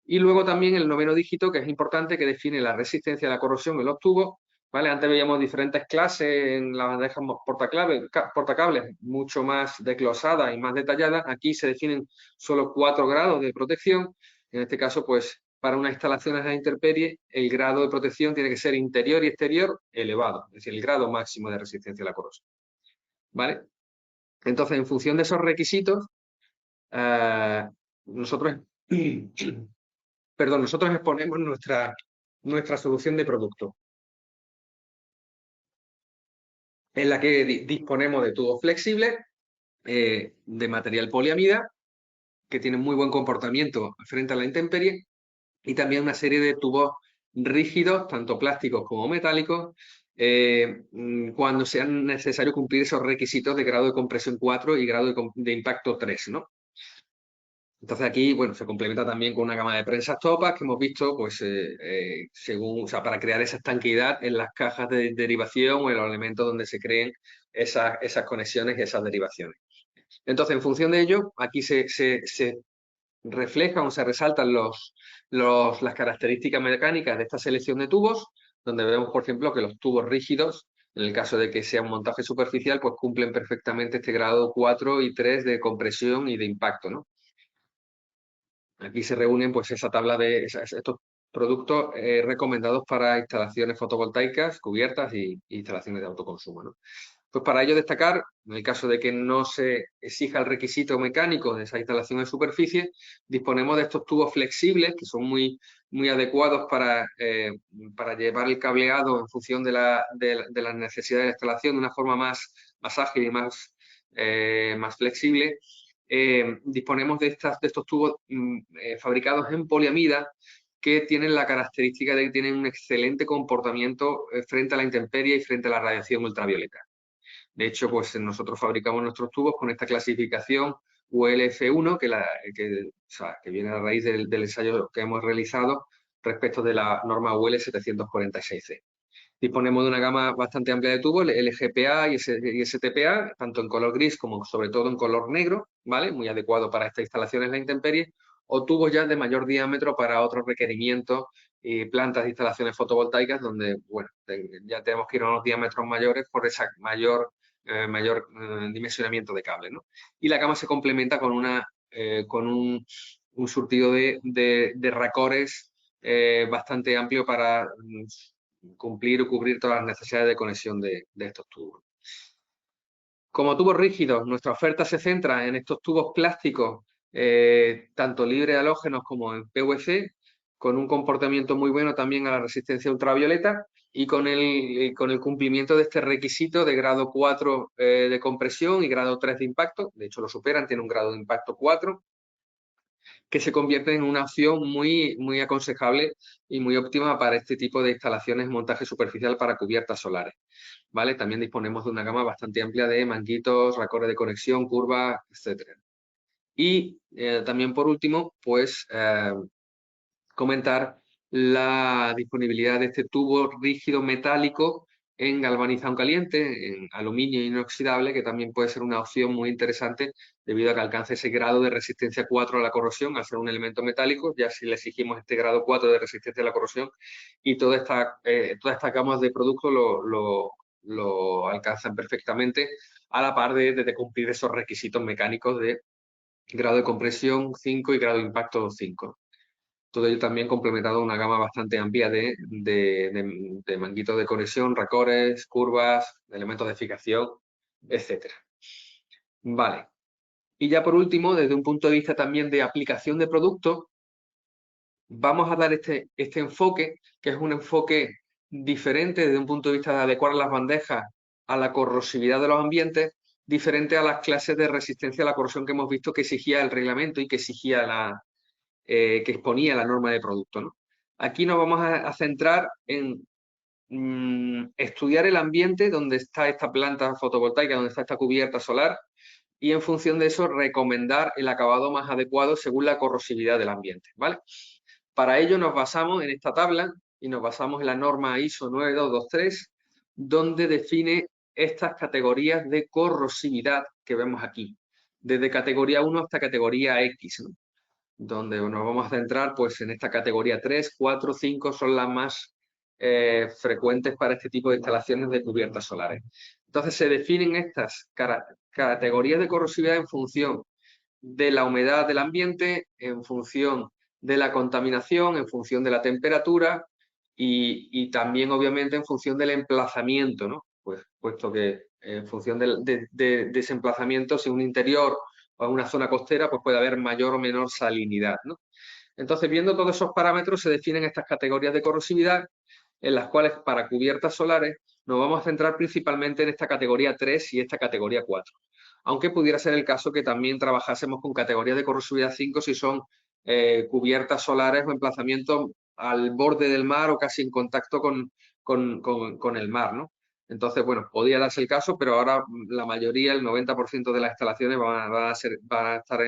Y luego también el noveno dígito, que es importante, que define la resistencia a la corrosión en los tubos. ¿Vale? Antes veíamos diferentes clases en las bandejas portacables mucho más desglosadas y más detalladas. Aquí se definen solo 4 grados de protección. En este caso, pues, para una instalación a la intemperie, el grado de protección tiene que ser interior y exterior elevado, es decir, el grado máximo de resistencia a la corrosión. ¿Vale? Entonces, en función de esos requisitos, nosotros exponemos nuestra solución de producto, en la que disponemos de tubos flexibles, de material poliamida, que tienen muy buen comportamiento frente a la intemperie, y también una serie de tubos rígidos, tanto plásticos como metálicos, cuando sea necesario cumplir esos requisitos de grado de compresión 4 y grado de impacto 3, ¿no? Entonces aquí, bueno, se complementa también con una gama de prensas topas que hemos visto, pues, según, o sea, para crear esa estanqueidad en las cajas de derivación o en los elementos donde se creen esas conexiones y esas derivaciones. Entonces, en función de ello, aquí se reflejan o se resaltan las características mecánicas de esta selección de tubos, donde vemos, por ejemplo, que los tubos rígidos, en el caso de que sea un montaje superficial, pues cumplen perfectamente este grado 4 y 3 de compresión y de impacto, ¿no? Aquí se reúnen pues esa tabla de estos productos recomendados para instalaciones fotovoltaicas cubiertas y instalaciones de autoconsumo, ¿no? Pues para ello destacar, en el caso de que no se exija el requisito mecánico de esa instalación en superficie, disponemos de estos tubos flexibles que son muy adecuados para llevar el cableado en función de las necesidades de la instalación de una forma más ágil y más flexible. Disponemos de estos tubos fabricados en poliamida que tienen la característica de que tienen un excelente comportamiento frente a la intemperie y frente a la radiación ultravioleta. De hecho, pues nosotros fabricamos nuestros tubos con esta clasificación ULF1, que viene a raíz del ensayo que hemos realizado respecto de la norma UL 746C. Disponemos de una gama bastante amplia de tubos, LGPA y STPA, tanto en color gris como sobre todo en color negro, ¿vale? Muy adecuado para estas instalaciones en la intemperie, o tubos ya de mayor diámetro para otros requerimientos y plantas de instalaciones fotovoltaicas donde, bueno, ya tenemos que ir a unos diámetros mayores por ese mayor dimensionamiento de cable, ¿no? Y la gama se complementa con un surtido de racores bastante amplio para cumplir o cubrir todas las necesidades de conexión de estos tubos. Como tubos rígidos, nuestra oferta se centra en estos tubos plásticos, tanto libre de halógenos como en PVC, con un comportamiento muy bueno también a la resistencia ultravioleta y con el cumplimiento de este requisito de grado 4 de compresión y grado 3 de impacto. De hecho, lo superan, tiene un grado de impacto 4, que se convierte en una opción muy, muy aconsejable y muy óptima para este tipo de instalaciones de montaje superficial para cubiertas solares, ¿vale? También disponemos de una gama bastante amplia de manguitos, racores de conexión, curvas, etcétera. Y también, por último, pues comentar la disponibilidad de este tubo rígido metálico en galvanizado caliente, en aluminio inoxidable, que también puede ser una opción muy interesante debido a que alcanza ese grado de resistencia 4 a la corrosión, al ser un elemento metálico, ya si le exigimos este grado 4 de resistencia a la corrosión, y todas estas gamas de productos lo alcanzan perfectamente a la par de cumplir esos requisitos mecánicos de grado de compresión 5 y grado de impacto 5. Todo ello también complementado una gama bastante amplia de manguitos de conexión, racores, curvas, elementos de fijación, etcétera. Vale. Y ya por último, desde un punto de vista también de aplicación de productos, vamos a dar este enfoque, que es un enfoque diferente desde un punto de vista de adecuar las bandejas a la corrosividad de los ambientes, diferente a las clases de resistencia a la corrosión que hemos visto que exigía el reglamento y que exigía que exponía la norma de producto, ¿no? Aquí nos vamos a centrar en estudiar el ambiente donde está esta planta fotovoltaica, donde está esta cubierta solar, y en función de eso recomendar el acabado más adecuado según la corrosividad del ambiente, ¿vale? Para ello nos basamos en esta tabla y nos basamos en la norma ISO 9223, donde define estas categorías de corrosividad que vemos aquí, desde categoría 1 hasta categoría X, ¿no? Donde nos vamos a centrar pues en esta categoría 3, 4, 5 son las más frecuentes para este tipo de instalaciones de cubiertas solares. Entonces se definen estas categorías de corrosividad en función de la humedad del ambiente, en función de la contaminación, en función de la temperatura y también obviamente en función del emplazamiento, ¿no? Pues puesto que en función de ese emplazamiento, si un interior o en una zona costera, pues puede haber mayor o menor salinidad, ¿no? Entonces, viendo todos esos parámetros, se definen estas categorías de corrosividad, en las cuales para cubiertas solares nos vamos a centrar principalmente en esta categoría 3 y esta categoría 4. Aunque pudiera ser el caso que también trabajásemos con categorías de corrosividad 5 si son cubiertas solares o emplazamientos al borde del mar o casi en contacto con el mar, ¿no? Entonces, bueno, podría darse el caso, pero ahora la mayoría, el 90% de las instalaciones van a estar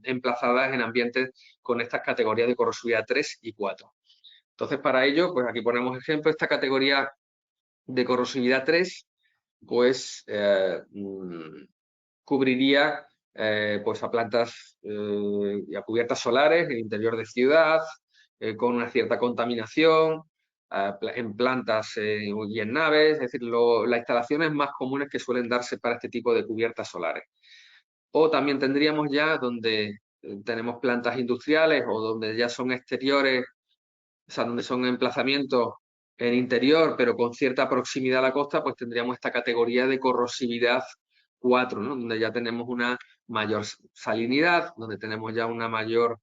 emplazadas en ambientes con estas categorías de corrosividad 3 y 4. Entonces, para ello, pues aquí ponemos ejemplo, esta categoría de corrosividad 3, pues cubriría pues a plantas y a cubiertas solares en el interior de ciudad, con una cierta contaminación, en plantas y en naves, es decir, las instalaciones más comunes que suelen darse para este tipo de cubiertas solares. O también tendríamos ya donde tenemos plantas industriales o donde ya son exteriores, o sea, donde son emplazamientos en interior, pero con cierta proximidad a la costa, pues tendríamos esta categoría de corrosividad 4, ¿no? Donde ya tenemos una mayor salinidad, donde tenemos ya una mayor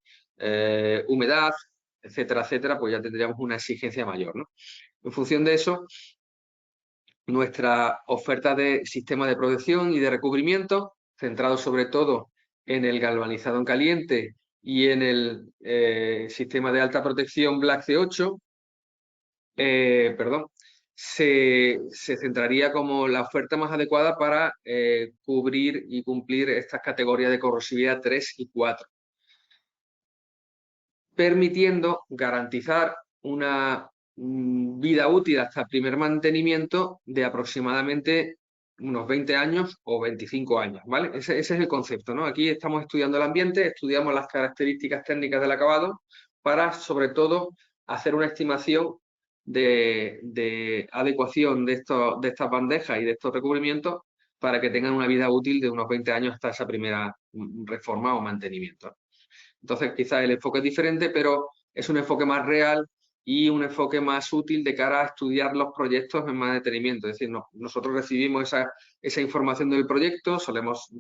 humedad, etcétera, etcétera, pues ya tendríamos una exigencia mayor, ¿no? En función de eso, nuestra oferta de sistema de protección y de recubrimiento, centrado sobre todo en el galvanizado en caliente y en el sistema de alta protección Black C8, perdón, se centraría como la oferta más adecuada para cubrir y cumplir estas categorías de corrosividad 3 y 4, permitiendo garantizar una vida útil hasta el primer mantenimiento de aproximadamente unos 20 años o 25 años, ¿vale? Ese es el concepto, ¿no? Aquí estamos estudiando el ambiente, estudiamos las características técnicas del acabado para, sobre todo, hacer una estimación de adecuación de estas bandejas y de estos recubrimientos para que tengan una vida útil de unos 20 años hasta esa primera reforma o mantenimiento. Entonces, quizás el enfoque es diferente, pero es un enfoque más real y un enfoque más útil de cara a estudiar los proyectos en más detenimiento. Es decir, nosotros recibimos esa información del proyecto, solemos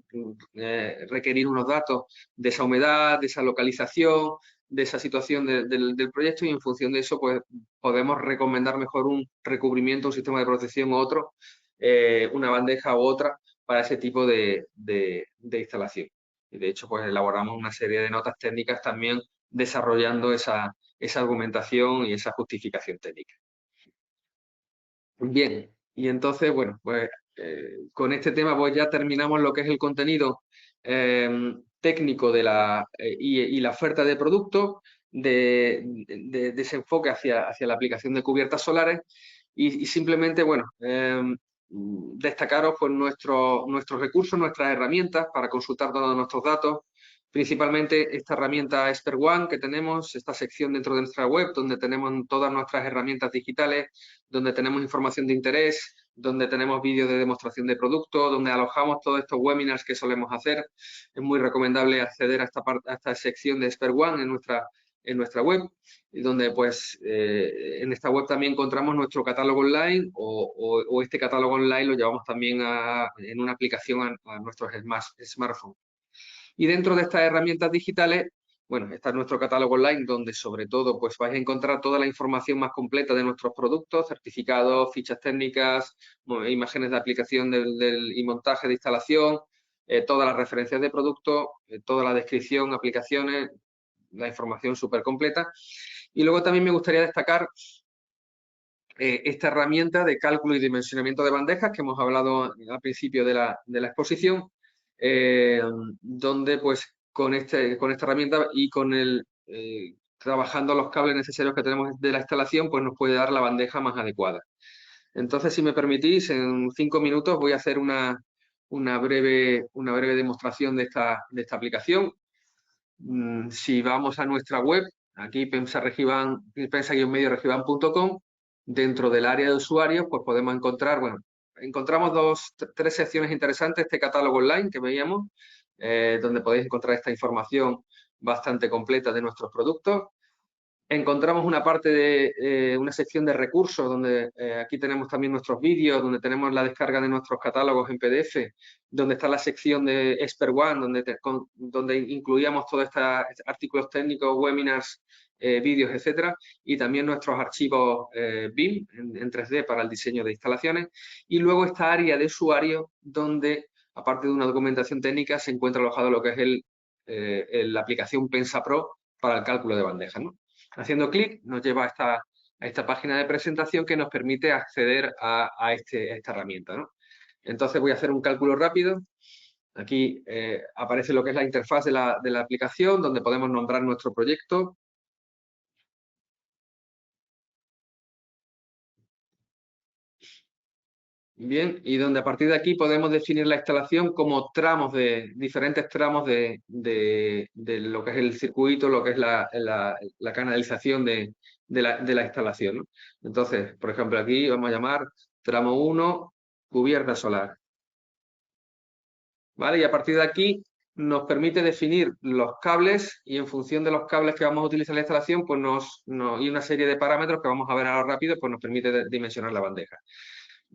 requerir unos datos de esa humedad, de esa localización, de esa situación del proyecto, y en función de eso pues podemos recomendar mejor un recubrimiento, un sistema de protección u otro, una bandeja u otra para ese tipo de instalación. Y de hecho, pues elaboramos una serie de notas técnicas también desarrollando esa argumentación y esa justificación técnica. Bien, y entonces, bueno, pues con este tema pues ya terminamos lo que es el contenido técnico de y la oferta de producto, de ese enfoque hacia la aplicación de cubiertas solares, y simplemente, bueno, destacaros pues nuestros recursos, nuestras herramientas para consultar todos nuestros datos, principalmente esta herramienta Expert One que tenemos, esta sección dentro de nuestra web donde tenemos todas nuestras herramientas digitales, donde tenemos información de interés, donde tenemos vídeos de demostración de producto, donde alojamos todos estos webinars que solemos hacer. Es muy recomendable acceder a esta sección de Expert One en nuestra web, y donde pues en esta web también encontramos nuestro catálogo online o este catálogo online lo llevamos también en una aplicación a nuestros smartphones. Y dentro de estas herramientas digitales, bueno, está nuestro catálogo online, donde sobre todo pues vais a encontrar toda la información más completa de nuestros productos, certificados, fichas técnicas, imágenes de aplicación y montaje de instalación, todas las referencias de productos, toda la descripción, aplicaciones, la información súper completa. Y luego también me gustaría destacar esta herramienta de cálculo y dimensionamiento de bandejas que hemos hablado al principio de la exposición, donde pues con esta herramienta y trabajando los cables necesarios que tenemos de la instalación, pues nos puede dar la bandeja más adecuada. Entonces, si me permitís, en 5 minutos voy a hacer una breve demostración de esta aplicación. Si vamos a nuestra web, aquí pensa-medioregiban.com, dentro del área de usuarios, pues podemos encontrar, bueno, encontramos tres secciones interesantes, este catálogo online que veíamos, donde podéis encontrar esta información bastante completa de nuestros productos. Encontramos una parte de una sección de recursos, donde aquí tenemos también nuestros vídeos, donde tenemos la descarga de nuestros catálogos en PDF, donde está la sección de Expert One, donde incluíamos todos estos artículos técnicos, webinars, vídeos, etcétera, y también nuestros archivos BIM en 3D para el diseño de instalaciones. Y luego esta área de usuario, donde, aparte de una documentación técnica, se encuentra alojado lo que es la aplicación Pensa Pro para el cálculo de bandejas, ¿no? Haciendo clic nos lleva a esta página de presentación que nos permite acceder a esta herramienta, ¿no? Entonces voy a hacer un cálculo rápido. Aquí aparece lo que es la interfaz de la aplicación, donde podemos nombrar nuestro proyecto. Bien, y donde a partir de aquí podemos definir la instalación como diferentes tramos de lo que es el circuito, lo que es la canalización de la instalación, ¿no? Entonces, por ejemplo, aquí vamos a llamar tramo 1, cubierta solar. ¿Vale? Y a partir de aquí nos permite definir los cables, y en función de los cables que vamos a utilizar en la instalación, pues y una serie de parámetros que vamos a ver ahora rápido, pues nos permite dimensionar la bandeja.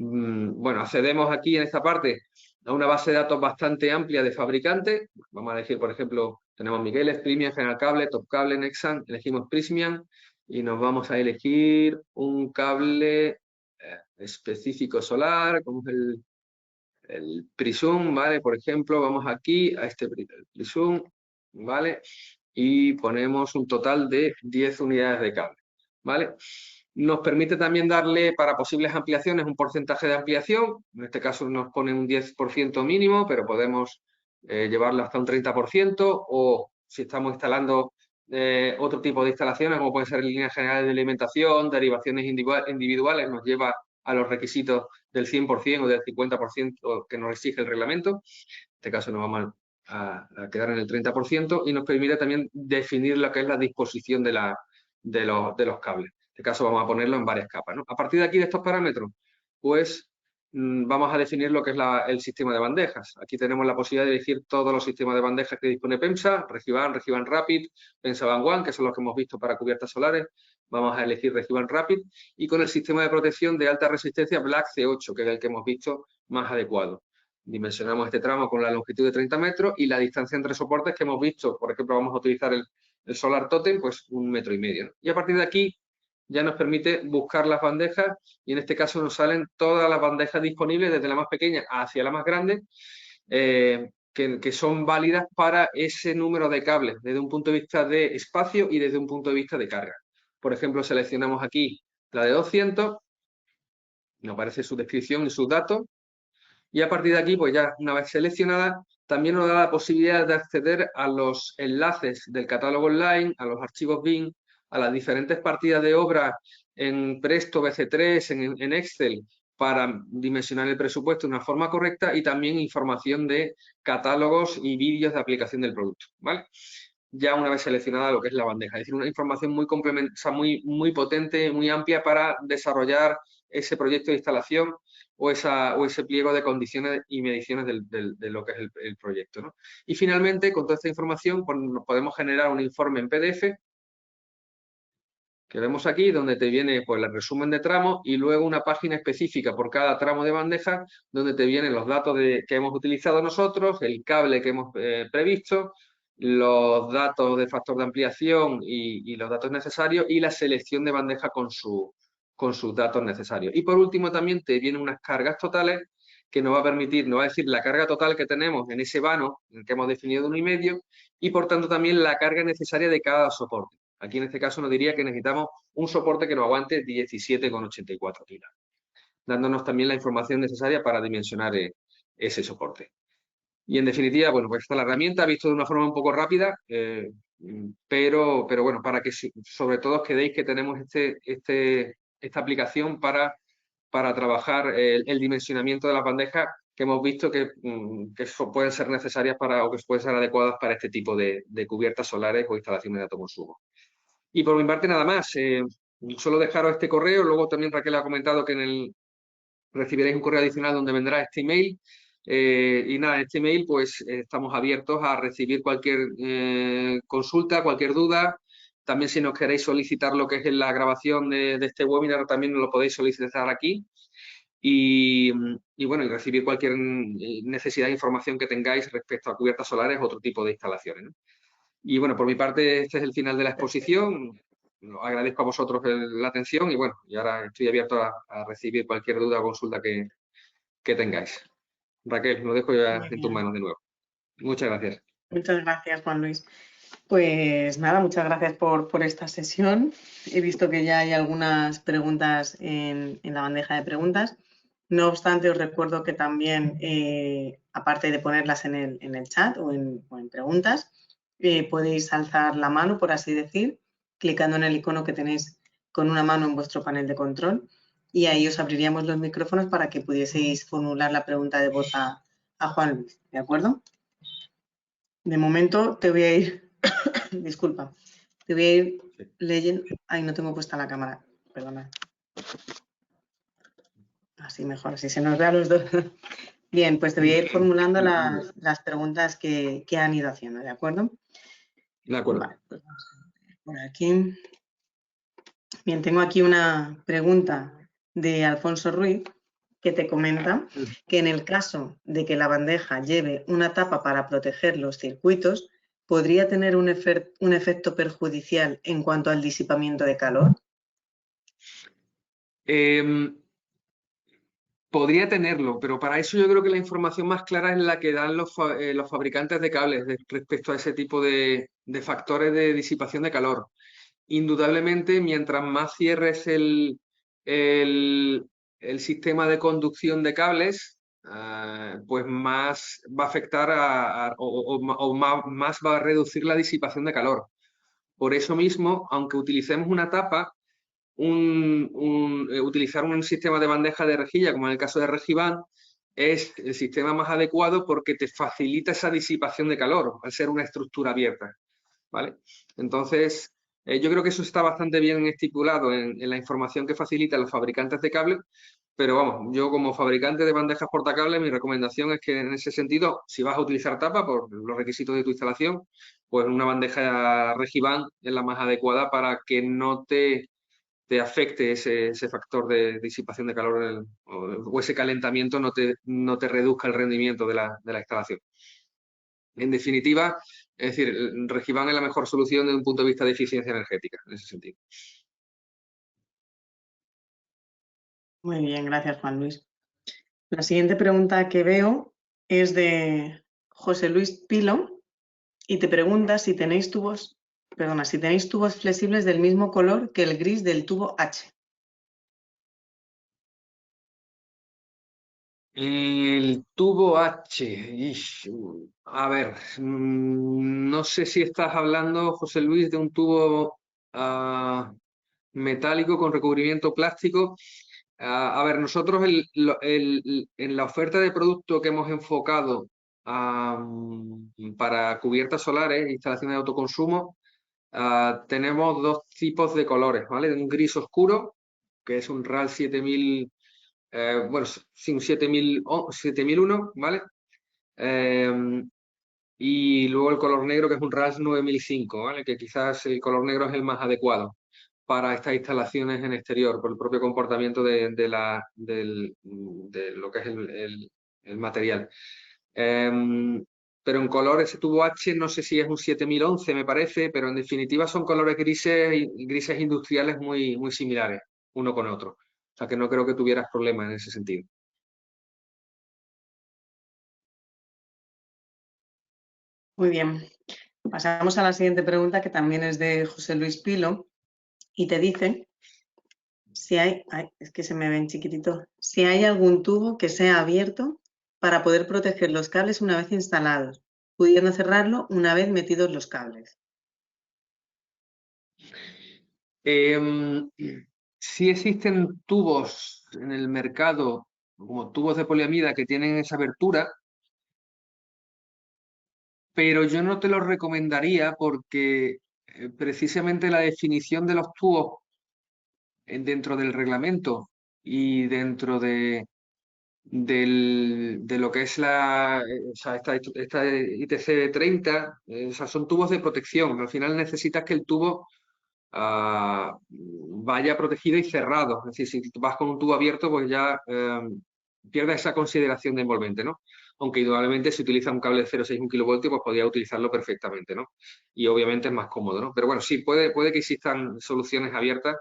Bueno, accedemos aquí en esta parte a una base de datos bastante amplia de fabricantes. Vamos a elegir, por ejemplo, tenemos Migueles, Prysmian, General Cable, Top Cable, Nexan. Elegimos Prysmian y nos vamos a elegir un cable específico solar, como es el Prisum, ¿vale? Por ejemplo, vamos aquí a este Prisum, ¿vale? Y ponemos un total de 10 unidades de cable, ¿vale? Nos permite también darle para posibles ampliaciones un porcentaje de ampliación. En este caso nos pone un 10% mínimo, pero podemos llevarlo hasta un 30%, o si estamos instalando otro tipo de instalaciones, como pueden ser líneas generales de alimentación, derivaciones individuales, nos lleva a los requisitos del 100% o del 50% que nos exige el reglamento. En este caso nos vamos a quedar en el 30% y nos permite también definir lo que es la disposición de los cables. En este caso vamos a ponerlo en varias capas, ¿no? A partir de aquí, de estos parámetros, pues vamos a definir lo que es el sistema de bandejas. Aquí tenemos la posibilidad de elegir todos los sistemas de bandejas que dispone PEMSA, Regiban, Regiban Rapid, PEMSA Van One, que son los que hemos visto para cubiertas solares. Vamos a elegir Regiban Rapid y con el sistema de protección de alta resistencia Black C8, que es el que hemos visto más adecuado. Dimensionamos este tramo con la longitud de 30 metros y la distancia entre soportes que hemos visto, por ejemplo, vamos a utilizar el Solar Totem, pues 1,5 metros, ¿no? Y a partir de aquí ya nos permite buscar las bandejas y en este caso nos salen todas las bandejas disponibles desde la más pequeña hacia la más grande que son válidas para ese número de cables desde un punto de vista de espacio y desde un punto de vista de carga. Por ejemplo, seleccionamos aquí la de 200, nos aparece su descripción y sus datos y a partir de aquí, pues ya una vez seleccionada, también nos da la posibilidad de acceder a los enlaces del catálogo online, a los archivos BIM, a las diferentes partidas de obra en Presto, BC3, en Excel, para dimensionar el presupuesto de una forma correcta y también información de catálogos y vídeos de aplicación del producto, ¿vale? Ya una vez seleccionada lo que es la bandeja. Es decir, una información muy muy potente, muy amplia para desarrollar ese proyecto de instalación o ese pliego de condiciones y mediciones de lo que es el proyecto, ¿no? Y finalmente, con toda esta información, pues, nos podemos generar un informe en PDF que vemos aquí, donde te viene pues, el resumen de tramos y luego una página específica por cada tramo de bandeja, donde te vienen los datos que hemos utilizado nosotros, el cable que hemos previsto, los datos de factor de ampliación y los datos necesarios y la selección de bandeja con sus datos necesarios. Y por último también te vienen unas cargas totales que nos va a permitir, nos va a decir la carga total que tenemos en ese vano, en el que hemos definido 1,5, y por tanto también la carga necesaria de cada soporte. Aquí en este caso nos diría que necesitamos un soporte que nos aguante 17,84 kilos, dándonos también la información necesaria para dimensionar ese soporte. Y en definitiva, bueno, pues esta es la herramienta, visto de una forma un poco rápida, pero bueno, para que sobre todo os quedéis que tenemos esta aplicación para trabajar el dimensionamiento de las bandejas que hemos visto que pueden ser necesarias o que pueden ser adecuadas para este tipo de cubiertas solares o instalaciones de autoconsumo. Y por mi parte nada más, solo dejaros este correo, luego también Raquel ha comentado que recibiréis un correo adicional donde vendrá este email. Y nada, en este email pues estamos abiertos a recibir cualquier consulta, cualquier duda. También si nos queréis solicitar lo que es la grabación de este webinar, también nos lo podéis solicitar aquí. Y bueno, y recibir cualquier necesidad de información que tengáis respecto a cubiertas solares o otro tipo de instalaciones, ¿no? Y bueno, por mi parte, este es el final de la exposición. Agradezco a vosotros la atención y bueno, y ahora estoy abierto a recibir cualquier duda o consulta que tengáis. Raquel, lo dejo ya en tus manos de nuevo. Muchas gracias.
Muchas gracias, Juan Luis. Pues nada, muchas gracias por esta sesión. He visto que ya hay algunas preguntas en la bandeja de preguntas. No obstante, os recuerdo que también, aparte de ponerlas en el chat o en preguntas, podéis alzar la mano, por así decir, clicando en el icono que tenéis con una mano en vuestro panel de control y ahí os abriríamos los micrófonos para que pudieseis formular la pregunta de voz a Juan Luis, ¿de acuerdo? De momento te voy a ir, disculpa, te voy a ir leyendo, ay, no tengo puesta la cámara, perdona. Así mejor, así se nos ve a los dos. Bien, pues te voy a ir formulando las preguntas que han ido haciendo, ¿de acuerdo?
De acuerdo.
Vale, pues vamos a ver por aquí. Bien, tengo aquí una pregunta de Alfonso Ruiz que te comenta que en el caso de que la bandeja lleve una tapa para proteger los circuitos, ¿podría tener un efecto perjudicial en cuanto al disipamiento de calor?
Podría tenerlo, pero para eso yo creo que la información más clara es la que dan los fabricantes de cables respecto a ese tipo de factores de disipación de calor. Indudablemente, mientras más cierres el sistema de conducción de cables, pues más va a afectar o más va a reducir la disipación de calor. Por eso mismo, aunque utilicemos una tapa, utilizar un sistema de bandeja de rejilla, como en el caso de Regiban, es el sistema más adecuado porque te facilita esa disipación de calor al ser una estructura abierta, ¿vale? Entonces, yo creo que eso está bastante bien estipulado en la información que facilitan los fabricantes de cables, pero vamos, yo como fabricante de bandejas portacables, mi recomendación es que en ese sentido, si vas a utilizar tapa por los requisitos de tu instalación, pues una bandeja Regiban es la más adecuada para que no te afecte ese factor de disipación de calor o ese calentamiento no te reduzca el rendimiento de la instalación. En definitiva, es decir, Regiban es la mejor solución desde un punto de vista de eficiencia energética, en ese sentido.
Muy bien, gracias, Juan Luis. La siguiente pregunta que veo es de José Luis Pilo y te pregunta si tenéis tubos flexibles del mismo color que el gris del tubo H.
El tubo H. A ver, no sé si estás hablando, José Luis, de un tubo metálico con recubrimiento plástico. A ver, nosotros en la oferta de producto que hemos enfocado para cubiertas solares, instalaciones de autoconsumo, tenemos dos tipos de colores, ¿vale? Un gris oscuro, que es un RAL 7000, bueno, sí, un 7001, ¿vale? Y luego el color negro, que es un RAL 9005, ¿vale? Que quizás el color negro es el más adecuado para estas instalaciones en exterior, por el propio comportamiento de lo que es el material. Pero en color ese tubo H no sé si es un 7011, me parece, pero en definitiva son colores grises industriales muy similares uno con otro. O sea que no creo que tuvieras problemas en ese sentido.
Muy bien. Pasamos a la siguiente pregunta, que también es de José Luis Pilo, y te dice si hay, es que se me ven chiquitito, si hay algún tubo que sea abierto para poder proteger los cables una vez instalados, pudiendo cerrarlo una vez metidos los cables.
Sí existen tubos en el mercado, como tubos de poliamida que tienen esa abertura, pero yo no te los recomendaría porque precisamente la definición de los tubos dentro del reglamento y dentro de lo que es o sea, esta ITC 30, o sea, son tubos de protección. Al final necesitas que el tubo vaya protegido y cerrado. Es decir, si vas con un tubo abierto, pues ya pierdes esa consideración de envolvente, ¿no? Aunque indudablemente si utiliza un cable de 0,61 kV, pues podría utilizarlo perfectamente, ¿no? Y obviamente es más cómodo, ¿no? Pero bueno, sí, puede que existan soluciones abiertas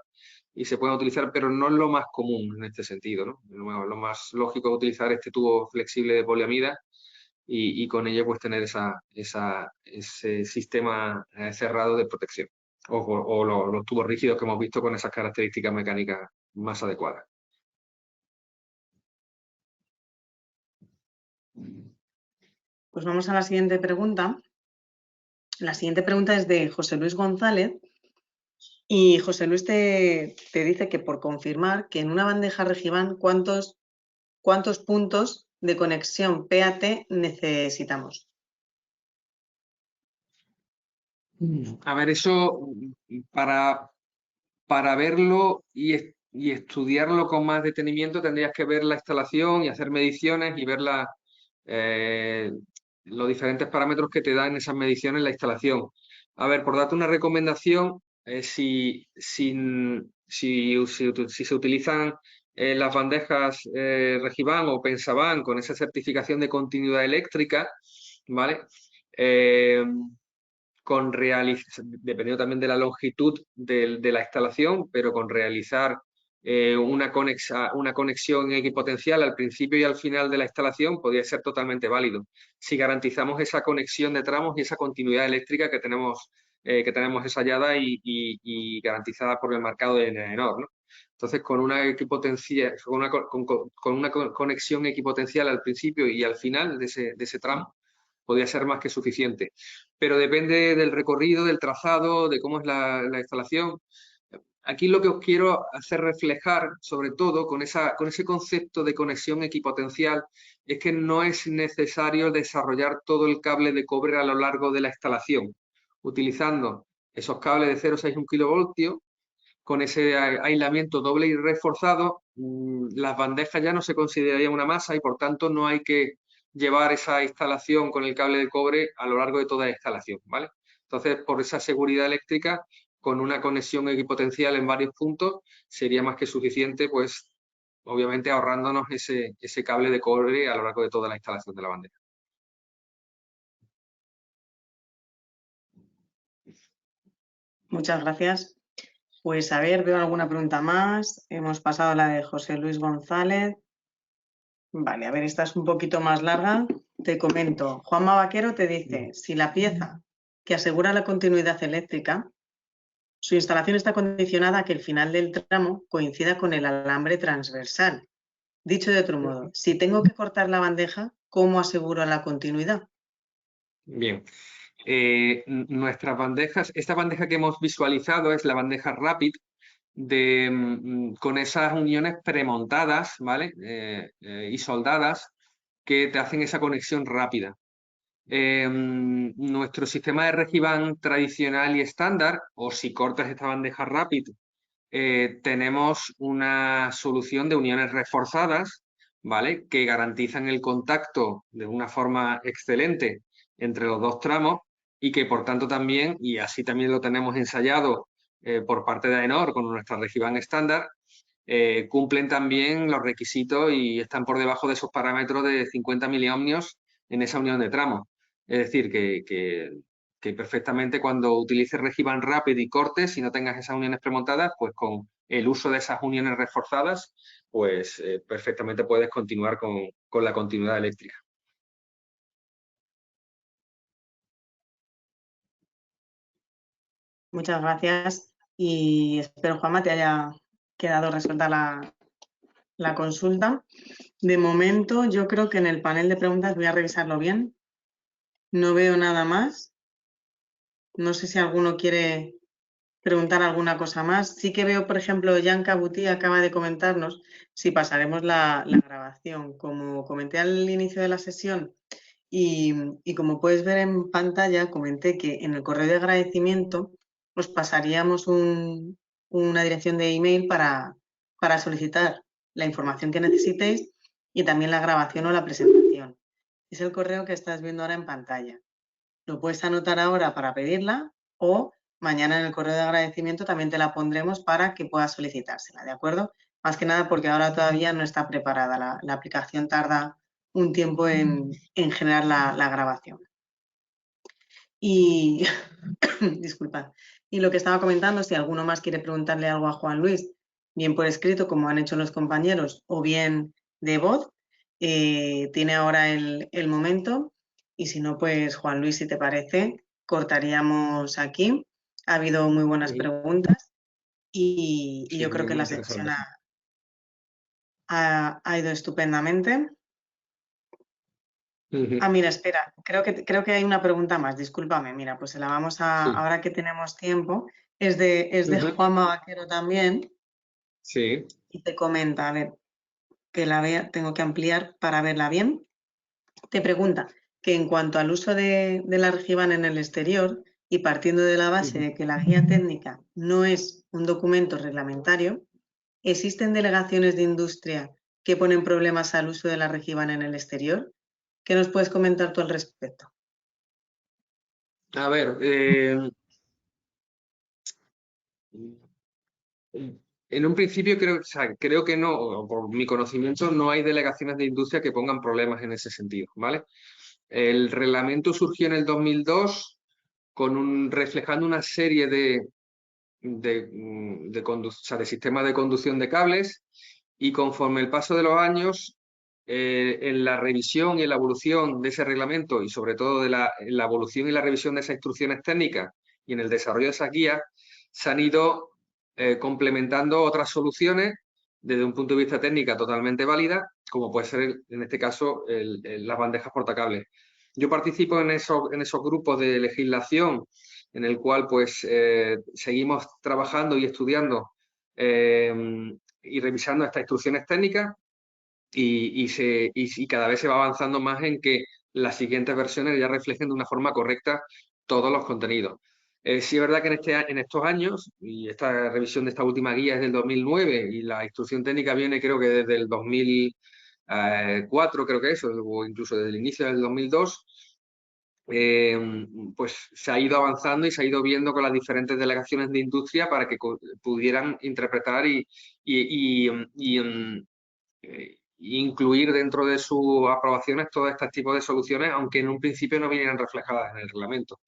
y se puedan utilizar, pero no es lo más común en este sentido, ¿no? Lo más lógico es utilizar este tubo flexible de poliamida y con ello pues tener ese sistema cerrado de protección o los tubos rígidos que hemos visto con esas características mecánicas más adecuadas.
Pues vamos a la siguiente pregunta. La siguiente pregunta es de José Luis González y José Luis te dice que por confirmar que en una bandeja Regiban, ¿cuántos puntos de conexión PAT necesitamos?
A ver, eso para verlo y estudiarlo con más detenimiento tendrías que ver la instalación y hacer mediciones y ver los diferentes parámetros que te dan esas mediciones en la instalación. A ver, por darte una recomendación, si se utilizan las bandejas Regiban o Pensaban con esa certificación de continuidad eléctrica, ¿vale? Dependiendo también de la longitud de la instalación, pero con realizar una conexión equipotencial al principio y al final de la instalación podría ser totalmente válido, si garantizamos esa conexión de tramos y esa continuidad eléctrica que tenemos ensayada y garantizada por el marcado de Enor, ¿no? Entonces, con una conexión equipotencial al principio y al final de ese tramo, podría ser más que suficiente. Pero depende del recorrido, del trazado, de cómo es la instalación. Aquí lo que os quiero hacer reflejar, sobre todo con ese concepto de conexión equipotencial, es que no es necesario desarrollar todo el cable de cobre a lo largo de la instalación, utilizando esos cables de 0,61 kV con ese aislamiento doble y reforzado. Las bandejas ya no se considerarían una masa y por tanto no hay que llevar esa instalación con el cable de cobre a lo largo de toda la instalación, ¿vale? Entonces, por esa seguridad eléctrica, con una conexión equipotencial en varios puntos, sería más que suficiente, pues, obviamente ahorrándonos ese cable de cobre a lo largo de toda la instalación de la bandeja.
Muchas gracias. Pues a ver, veo alguna pregunta más. Hemos pasado la de José Luis González. Vale, a ver, esta es un poquito más larga. Te comento. Juanma Vaquero te dice, si la pieza que asegura la continuidad eléctrica, su instalación está condicionada a que el final del tramo coincida con el alambre transversal. Dicho de otro modo, si tengo que cortar la bandeja, ¿cómo aseguro la continuidad?
Bien. Nuestras bandejas, esta bandeja que hemos visualizado es la bandeja Rapid con esas uniones premontadas, ¿vale? Y soldadas que te hacen esa conexión rápida. Nuestro sistema de Regiban tradicional y estándar, o si cortas esta bandeja Rapid, tenemos una solución de uniones reforzadas, ¿vale? Que garantizan el contacto de una forma excelente entre los dos tramos y que por tanto también, y así también lo tenemos ensayado por parte de AENOR con nuestra Regiban estándar, cumplen también los requisitos y están por debajo de esos parámetros de 50 miliohmios en esa unión de tramos. Es decir, que perfectamente cuando utilices Regiban rápido y cortes, si no tengas esas uniones premontadas, pues con el uso de esas uniones reforzadas, pues perfectamente puedes continuar con la continuidad eléctrica.
Muchas gracias y espero, Juanma, te haya quedado resuelta la consulta. De momento, yo creo que en el panel de preguntas voy a revisarlo bien. No veo nada más. No sé si alguno quiere preguntar alguna cosa más. Sí que veo, por ejemplo, Jan Cabuti acaba de comentarnos si pasaremos la grabación. Como comenté al inicio de la sesión y como puedes ver en pantalla, comenté que en el correo de agradecimiento os pasaríamos una dirección de email para solicitar la información que necesitéis y también la grabación o la presentación. Es el correo que estás viendo ahora en pantalla. Lo puedes anotar ahora para pedirla o mañana en el correo de agradecimiento también te la pondremos para que puedas solicitársela, ¿de acuerdo? Más que nada porque ahora todavía no está preparada. La aplicación tarda un tiempo en generar la grabación. Y, disculpad, y lo que estaba comentando, si alguno más quiere preguntarle algo a Juan Luis, bien por escrito, como han hecho los compañeros, o bien de voz, tiene ahora el momento. Y si no, pues Juan Luis, si te parece, cortaríamos aquí. Ha habido muy buenas preguntas y
Sí,
yo creo que
muy
la sesión
interesante.
ha ido estupendamente.
Ujú.
Ah, mira, espera, creo que hay una pregunta más, discúlpame, mira, pues se la vamos
Sí.
ahora que tenemos tiempo, es de
Ujú.
Juanma Vaquero también,
Sí.
y te comenta, a ver, que la vea, tengo que ampliar para verla bien. Te pregunta que en cuanto al uso de la Regiban en el exterior, y partiendo de la base
Ujú.
de que la guía técnica no es un documento reglamentario, ¿existen delegaciones de industria que ponen problemas al uso de la Regiban en el exterior? ¿Qué nos puedes comentar tú al respecto?
A ver, en un principio creo, o sea, creo que no, o por mi conocimiento, no hay delegaciones de industria que pongan problemas en ese sentido, ¿vale? El reglamento surgió en el 2002 reflejando una serie o sea, de sistemas de conducción de cables y conforme el paso de los años, en la revisión y en la evolución de ese reglamento y sobre todo en la evolución y la revisión de esas instrucciones técnicas y en el desarrollo de esas guías, se han ido complementando otras soluciones desde un punto de vista técnica totalmente válida, como puede ser en este caso las bandejas portacables. Yo participo en esos grupos de legislación en el cual pues seguimos trabajando y estudiando y revisando estas instrucciones técnicas y cada vez se va avanzando más en que las siguientes versiones ya reflejen de una forma correcta todos los contenidos. Sí es verdad que en estos años, y esta revisión de esta última guía es del 2009 y la instrucción técnica viene creo que desde el 2004, creo que eso, o incluso desde el inicio del 2002, pues se ha ido avanzando y se ha ido viendo con las diferentes delegaciones de industria para que pudieran interpretar incluir dentro de sus aprobaciones todos estos tipos de soluciones, aunque en un principio no vinieran reflejadas en el reglamento.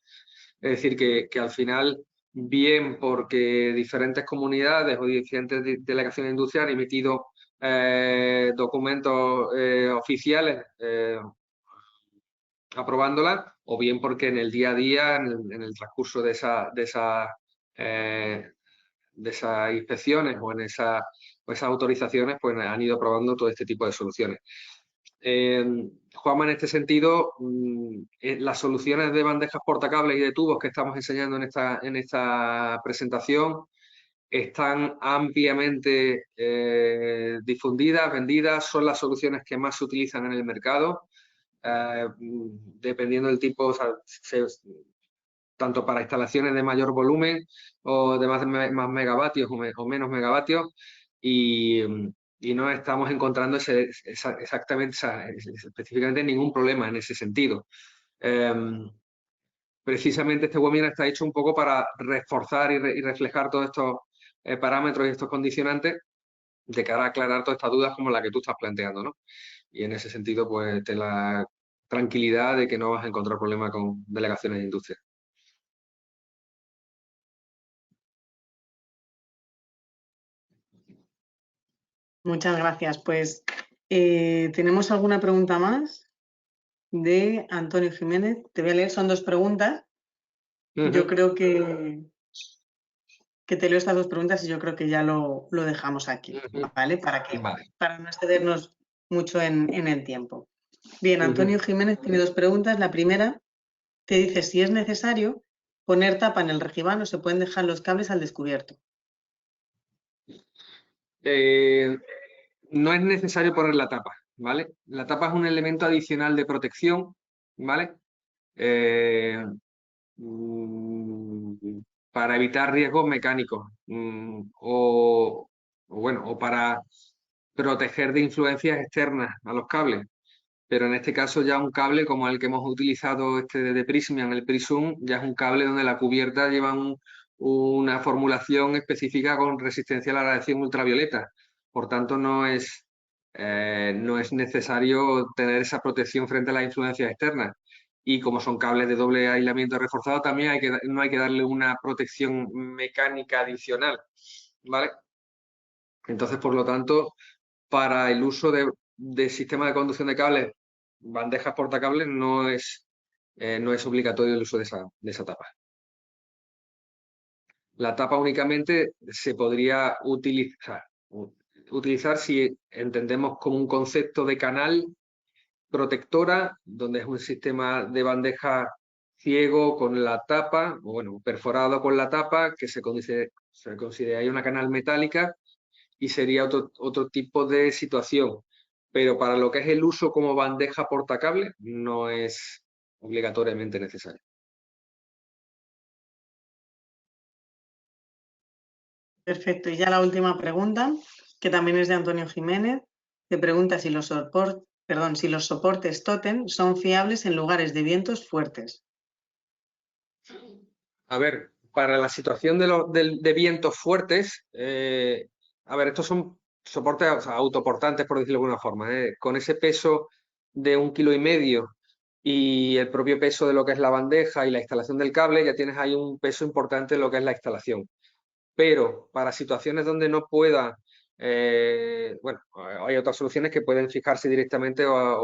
Es decir, que al final, bien porque diferentes comunidades o diferentes delegaciones de industria han emitido documentos oficiales aprobándola, o bien porque en el día a día, en el transcurso de esas inspecciones o en esas autorizaciones, pues han ido aprobando todo este tipo de soluciones. Juanma, en este sentido, las soluciones de bandejas portacables y de tubos que estamos enseñando en esta presentación están ampliamente difundidas, vendidas, son las soluciones que más se utilizan en el mercado. Dependiendo del tipo, o sea, tanto para instalaciones de mayor volumen o de más megavatios o menos megavatios, y no estamos encontrando específicamente ningún problema en ese sentido. Precisamente este webinar está hecho un poco para reforzar y reflejar todos estos parámetros y estos condicionantes de cara a aclarar todas estas dudas como la que tú estás planteando, ¿no? Y en ese sentido, pues, ten la tranquilidad de que no vas a encontrar problemas con delegaciones de industria.
Muchas gracias. Pues tenemos alguna pregunta más de Antonio Jiménez. Te voy a leer, son 2 preguntas. Yo creo que te leo estas 2 preguntas y yo creo que ya lo dejamos aquí, ¿vale? Para no excedernos mucho en el tiempo. Bien, Antonio Jiménez tiene 2 preguntas. La primera te dice si es necesario poner tapa en el regibán o se pueden dejar los cables al descubierto.
No es necesario poner la tapa, ¿vale? La tapa es un elemento adicional de protección, ¿vale? Para evitar riesgos mecánicos o para proteger de influencias externas a los cables. Pero en este caso ya un cable como el que hemos utilizado de Prysmian, el Prisum, ya es un cable donde la cubierta lleva una formulación específica con resistencia a la radiación ultravioleta. Por tanto, no es necesario tener esa protección frente a las influencias externas. Y como son cables de doble aislamiento reforzado, también no hay que darle una protección mecánica adicional, ¿vale? Entonces, por lo tanto, para el uso de sistemas de conducción de cables, bandejas portacables, no es obligatorio el uso de esa tapa. La tapa únicamente se podría utilizar si entendemos como un concepto de canal protectora, donde es un sistema de bandeja ciego con la tapa, o bueno, perforado con la tapa, que se considera una canal metálica y sería otro tipo de situación. Pero para lo que es el uso como bandeja portacable, no es obligatoriamente necesario.
Perfecto. Y ya la última pregunta, que también es de Antonio Jiménez, te pregunta si los soportes tótem son fiables en lugares de vientos fuertes.
A ver, para la situación de vientos fuertes, estos son soportes autoportantes, por decirlo de alguna forma, con ese peso de 1,5 kg y el propio peso de lo que es la bandeja y la instalación del cable, ya tienes ahí un peso importante de lo que es la instalación. Pero para situaciones donde no pueda, hay otras soluciones que pueden fijarse directamente a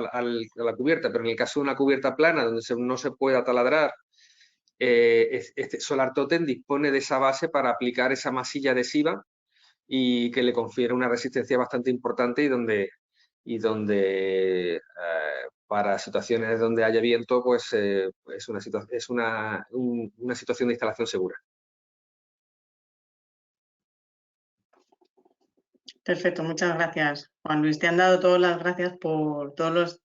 la cubierta, pero en el caso de una cubierta plana donde no se pueda taladrar, este Solar Totem dispone de esa base para aplicar esa masilla adhesiva y que le confiere una resistencia bastante importante y donde para situaciones donde haya viento, pues es una situación de instalación segura.
Perfecto, muchas gracias, Juan Luis. Te han dado todas las gracias por todos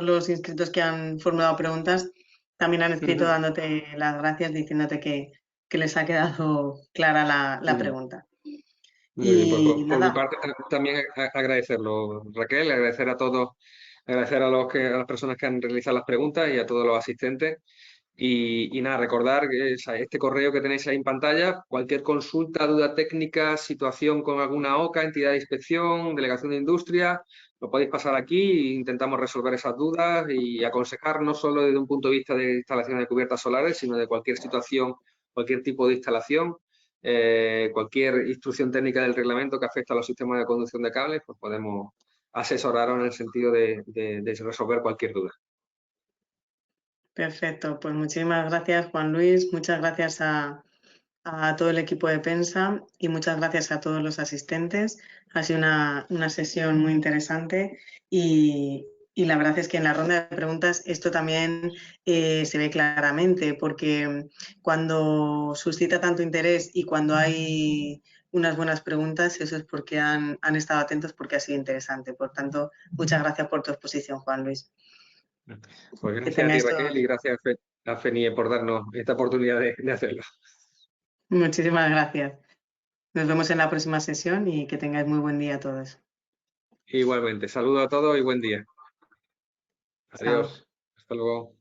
los inscritos que han formulado preguntas. También han escrito dándote las gracias, diciéndote que les ha quedado clara la pregunta.
Muy bien, pues
Y
por mi
nada,
parte también agradecerlo, Raquel, agradecer a todos, agradecer a las personas que han realizado las preguntas y a todos los asistentes. Y nada, recordar que este correo que tenéis ahí en pantalla, cualquier consulta, duda técnica, situación con alguna OCA, entidad de inspección, delegación de industria, lo podéis pasar aquí e intentamos resolver esas dudas y aconsejar no solo desde un punto de vista de instalación de cubiertas solares, sino de cualquier situación, cualquier tipo de instalación, cualquier instrucción técnica del reglamento que afecta a los sistemas de conducción de cables, pues podemos asesoraros en el sentido de resolver cualquier duda.
perfecto. Pues muchísimas gracias, Juan Luis. Muchas gracias a todo el equipo de Pensa y muchas gracias a todos los asistentes. Ha sido una sesión muy interesante y la verdad es que en la ronda de preguntas esto también se ve claramente porque cuando suscita tanto interés y cuando hay unas buenas preguntas, eso es porque han estado atentos porque ha sido interesante. Por tanto, muchas gracias por tu exposición, Juan Luis.
Pues
Que
gracias a ti,
tengáis
Raquel, y gracias a FENIE por darnos esta oportunidad de hacerlo.
Muchísimas gracias. Nos vemos en la próxima sesión y que tengáis muy buen día a todos.
Igualmente, saludo a todos y buen día.
Chao.
Adiós. Hasta luego.